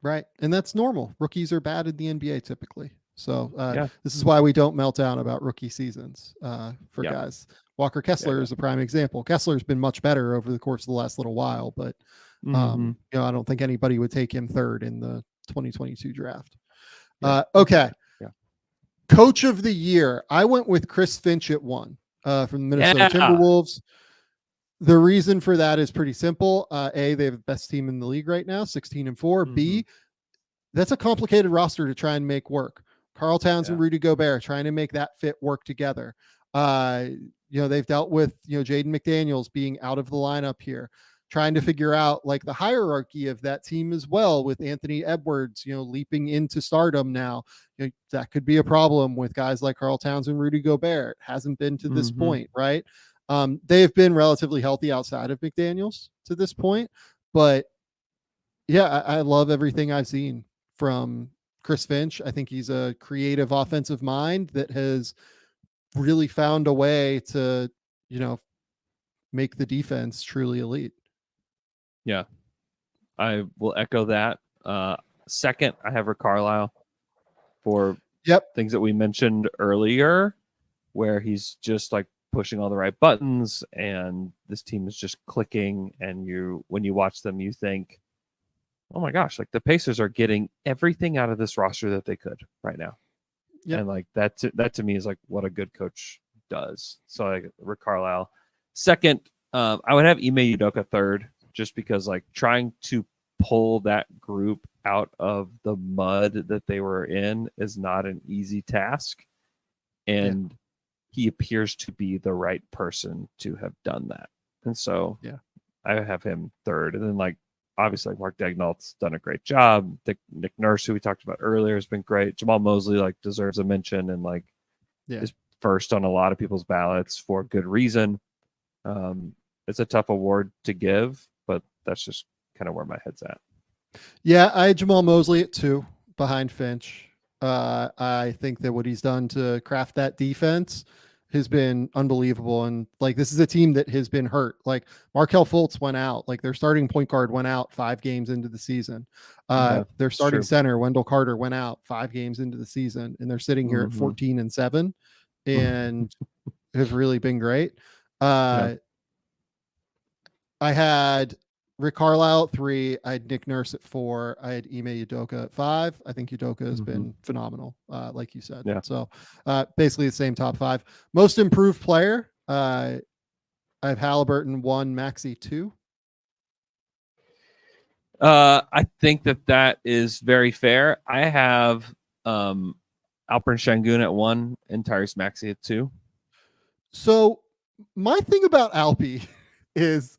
Right. And that's normal. Rookies are bad in the NBA typically. So this is why we don't melt down about rookie seasons for guys. Walker Kessler is a prime example. Kessler's been much better over the course of the last little while, but I don't think anybody would take him 3rd in the 2022 draft. Okay. Yeah. Coach of the year. I went with Chris Finch at 1 from the Minnesota Timberwolves. The reason for that is pretty simple. A, they have the best team in the league right now, 16-4. B, that's a complicated roster to try and make work. Karl Towns and Rudy Gobert trying to make that fit work together. They've dealt with, Jaden McDaniels being out of the lineup here, trying to figure out like the hierarchy of that team as well with Anthony Edwards, leaping into stardom now. That could be a problem with guys like Karl Towns and Rudy Gobert. Hasn't been to this point, right? They've been relatively healthy outside of McDaniels to this point, but I love everything I've seen from Chris Finch. I think he's a creative offensive mind that has really found a way to, make the defense truly elite. Yeah, I will echo that. Second, I have Rick Carlisle for things that we mentioned earlier, where he's just like pushing all the right buttons and this team is just clicking. And when you watch them, you think, oh my gosh, like the Pacers are getting everything out of this roster that they could right now. And like that to me is like what a good coach does. So like Rick Carlisle. Second, I would have Ime Udoka 3rd, just because like trying to pull that group out of the mud that they were in is not an easy task. And he appears to be the right person to have done that. And so I have him 3rd. And then like, obviously, like Mark Daigneault's done a great job. Nick Nurse, who we talked about earlier, has been great. Jamal Mosley like deserves a mention and like is first on a lot of people's ballots for good reason. It's a tough award to give, but that's just kind of where my head's at. Yeah, I had Jamal Mosley at 2 behind Finch. I think that what he's done to craft that defense has been unbelievable. And like, this is a team that has been hurt. Like Markelle Fultz went out, like their starting point guard went out 5 games into the season. Their starting center, Wendell Carter, went out 5 games into the season, and they're sitting here at 14-7 and have really been great. I had Rick Carlisle at 3. I had Nick Nurse at 4. I had Ime Udoka at 5. I think Udoka has been phenomenal, like you said. So basically the same top 5. Most improved player. I have Haliburton 1, Maxey 2. I think that is very fair. I have Alperen Şengün at 1 and Tyrese Maxey at 2. So my thing about Alpi is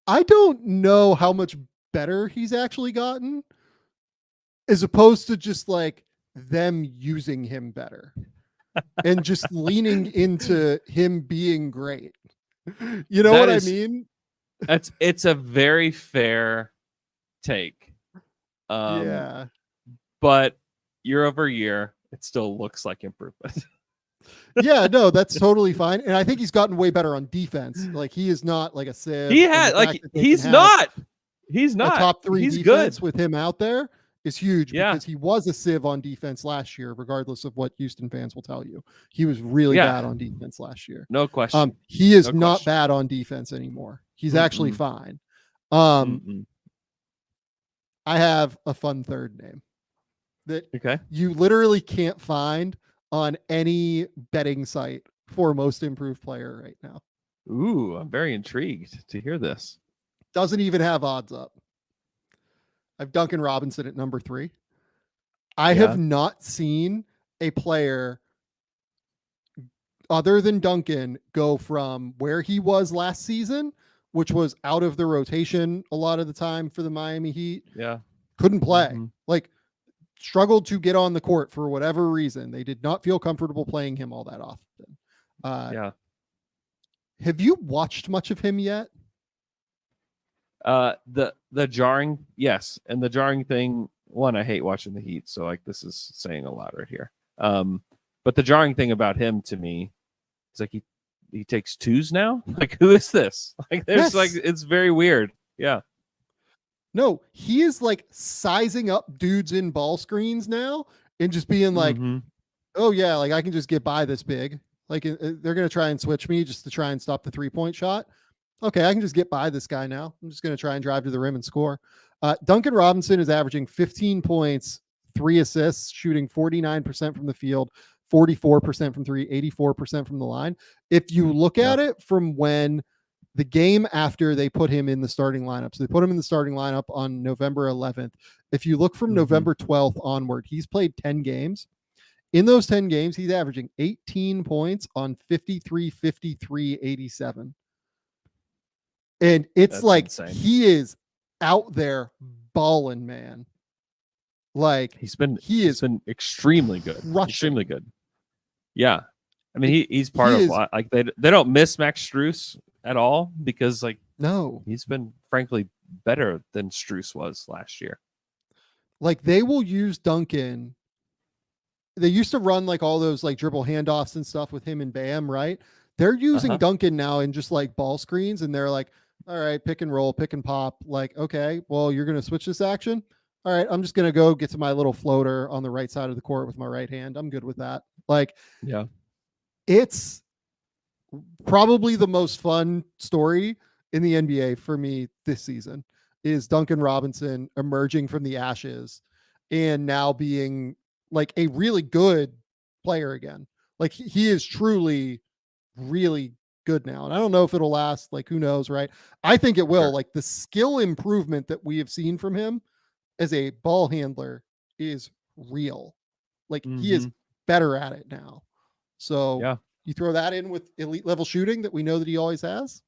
I don't know how much better he's actually gotten as opposed to just like them using him better and just leaning into him being great. You know what I mean? It's a very fair take. Yeah. But year over year, it still looks like improvement. Yeah, no, that's totally fine. And I think he's gotten way better on defense. Like he is not like a sieve. He had like he's not a top 3 he's defense good with him out there is huge Yeah. because he was a sieve on defense last year, regardless of what Houston fans will tell you. He was really bad on defense last year. No question. He is No not question. bad on defense anymore. He's actually fine. Mm-mm. I have a fun third name that Okay. you literally can't find on any betting site for most improved player right now. Ooh, I'm very intrigued to hear this. Doesn't even have odds up. I have Duncan Robinson at number 3. I have not seen a player other than Duncan go from where he was last season, which was out of the rotation a lot of the time for the Miami Heat. Yeah. Couldn't play. Mhm. Like struggled to get on the court for whatever reason. They did not feel comfortable playing him all that often. Have you watched much of him yet? The jarring, yes, and the jarring thing. One, I hate watching the Heat, so like this is saying a lot right here. But the jarring thing about him to me is like he takes twos now. Like who is this? Like there's like it's very weird. Yeah. No, he is like sizing up dudes in ball screens now and just being like, oh yeah, like I can just get by this big. Like they're going to try and switch me just to try and stop the 3-point shot. Okay, I can just get by this guy now. I'm just going to try and drive to the rim and score. Duncan Robinson is averaging 15 points, 3 assists, shooting 49% from the field, 44% from 3, 84% from the line. If you look at it from when the game after they put him in the starting lineup, so they put him in the starting lineup on November 11th. If you look from November 12th onward, he's played 10 games. In those 10 games, he's averaging 18 points on 53, 53, 87. And it's That's like insane. he is out there balling, man. Like He's been extremely good. crushing. Extremely good. Yeah. I mean he's part of like they don't miss Max Strus at all because like no, he's been frankly better than Strus was last year. Like they will use Duncan. They used to run like all those like dribble handoffs and stuff with him and Bam, right? They're using Duncan now in just like ball screens, and they're like, all right, pick and roll, pick and pop. Like, okay, well, you're going to switch this action. All right, I'm just going to go get to my little floater on the right side of the court with my right hand. I'm good with that. Like, yeah, it's probably the most fun story in the NBA for me this season is Duncan Robinson emerging from the ashes and now being like a really good player again. Like he is truly really good now. And I don't know if it'll last, like who knows, right? I think it will. Sure. Like the skill improvement that we have seen from him as a ball handler is real. Like he is better at it now. So you throw that in with elite level shooting that we know that he always has.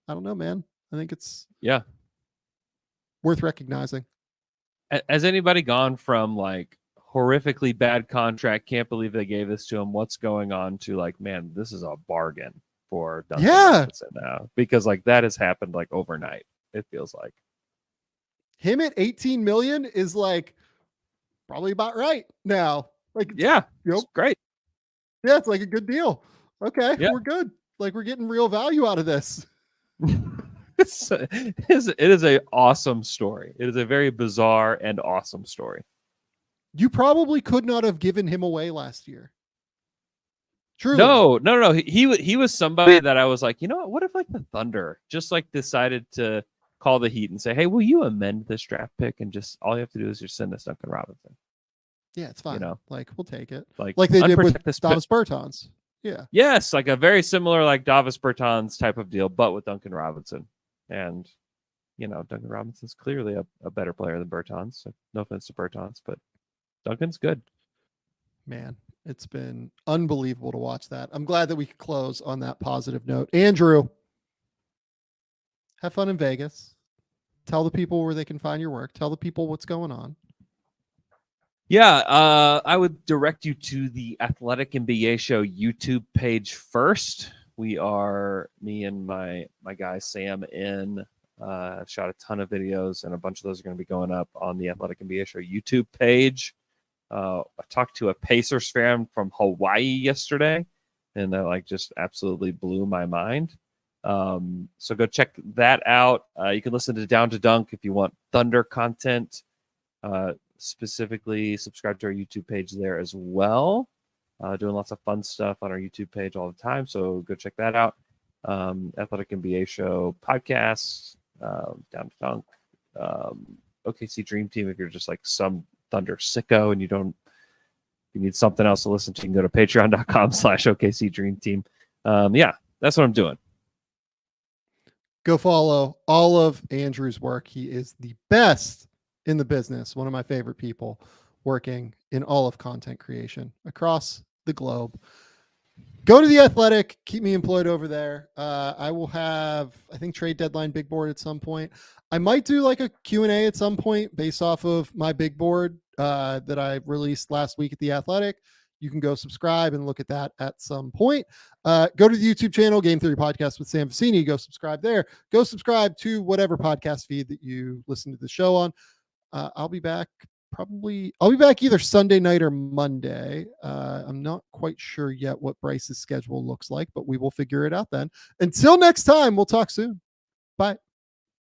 I don't know, man. I think it's worth recognizing. Has anybody gone from like horrifically bad contract, can't believe they gave this to him, what's going on, to like, man, this is a bargain for Duncan Robinson now? Because like that has happened like overnight, it feels like. Him at 18 million is like probably about right now. Like, it's great. Yeah, it's like a good deal. Okay, we're good. Like we're getting real value out of this. It is a awesome story. It is a very bizarre and awesome story. You probably could not have given him away last year. True. No. He was somebody that I was like, you know what if like the Thunder just like decided to call the Heat and say, hey, will you amend this draft pick and just all you have to do is just send us Duncan Robinson? Yeah, it's fine. You know, like we'll take it. Like they did with unprotected Thomas Bertans. Yeah. Yes, like a very similar like Davis Bertans type of deal, but with Duncan Robinson. And Duncan Robinson's clearly a better player than Bertans. So no offense to Bertans, but Duncan's good. Man, it's been unbelievable to watch that. I'm glad that we could close on that positive note. Andrew, have fun in Vegas. Tell the people where they can find your work. Tell the people what's going on. Yeah, I would direct you to the Athletic NBA Show YouTube page first. We are, me and my guy Sam I've shot a ton of videos, and a bunch of those are going to be going up on the Athletic NBA Show YouTube page. I talked to a Pacers fan from Hawaii yesterday, and that just absolutely blew my mind. So go check that out. You can listen to Down to Dunk if you want Thunder content. Specifically, subscribe to our YouTube page there as well. Doing lots of fun stuff on our YouTube page all the time, so go check that out. Athletic NBA Show podcasts, Down to Dunk, OKC Dream Team. If you're just like some Thunder sicko and you need something else to listen to, you can go to patreon.com/OKC Dream Team. Yeah, that's what I'm doing. Go follow all of Andrew's work. He is the best in the business. One of my favorite people working in all of content creation across the globe. Go to The Athletic. Keep me employed over there. I will have, I think, trade deadline big board at some point. I might do like a Q&A at some point based off of my big board that I released last week at The Athletic. You can go subscribe and look at that at some point. Go to the YouTube channel, Game Theory Podcast with Sam Vecenie. Go subscribe there. Go subscribe to whatever podcast feed that you listen to the show on. I'll be back either Sunday night or Monday. I'm not quite sure yet what Bryce's schedule looks like, but we will figure it out then. Until next time, we'll talk soon. Bye.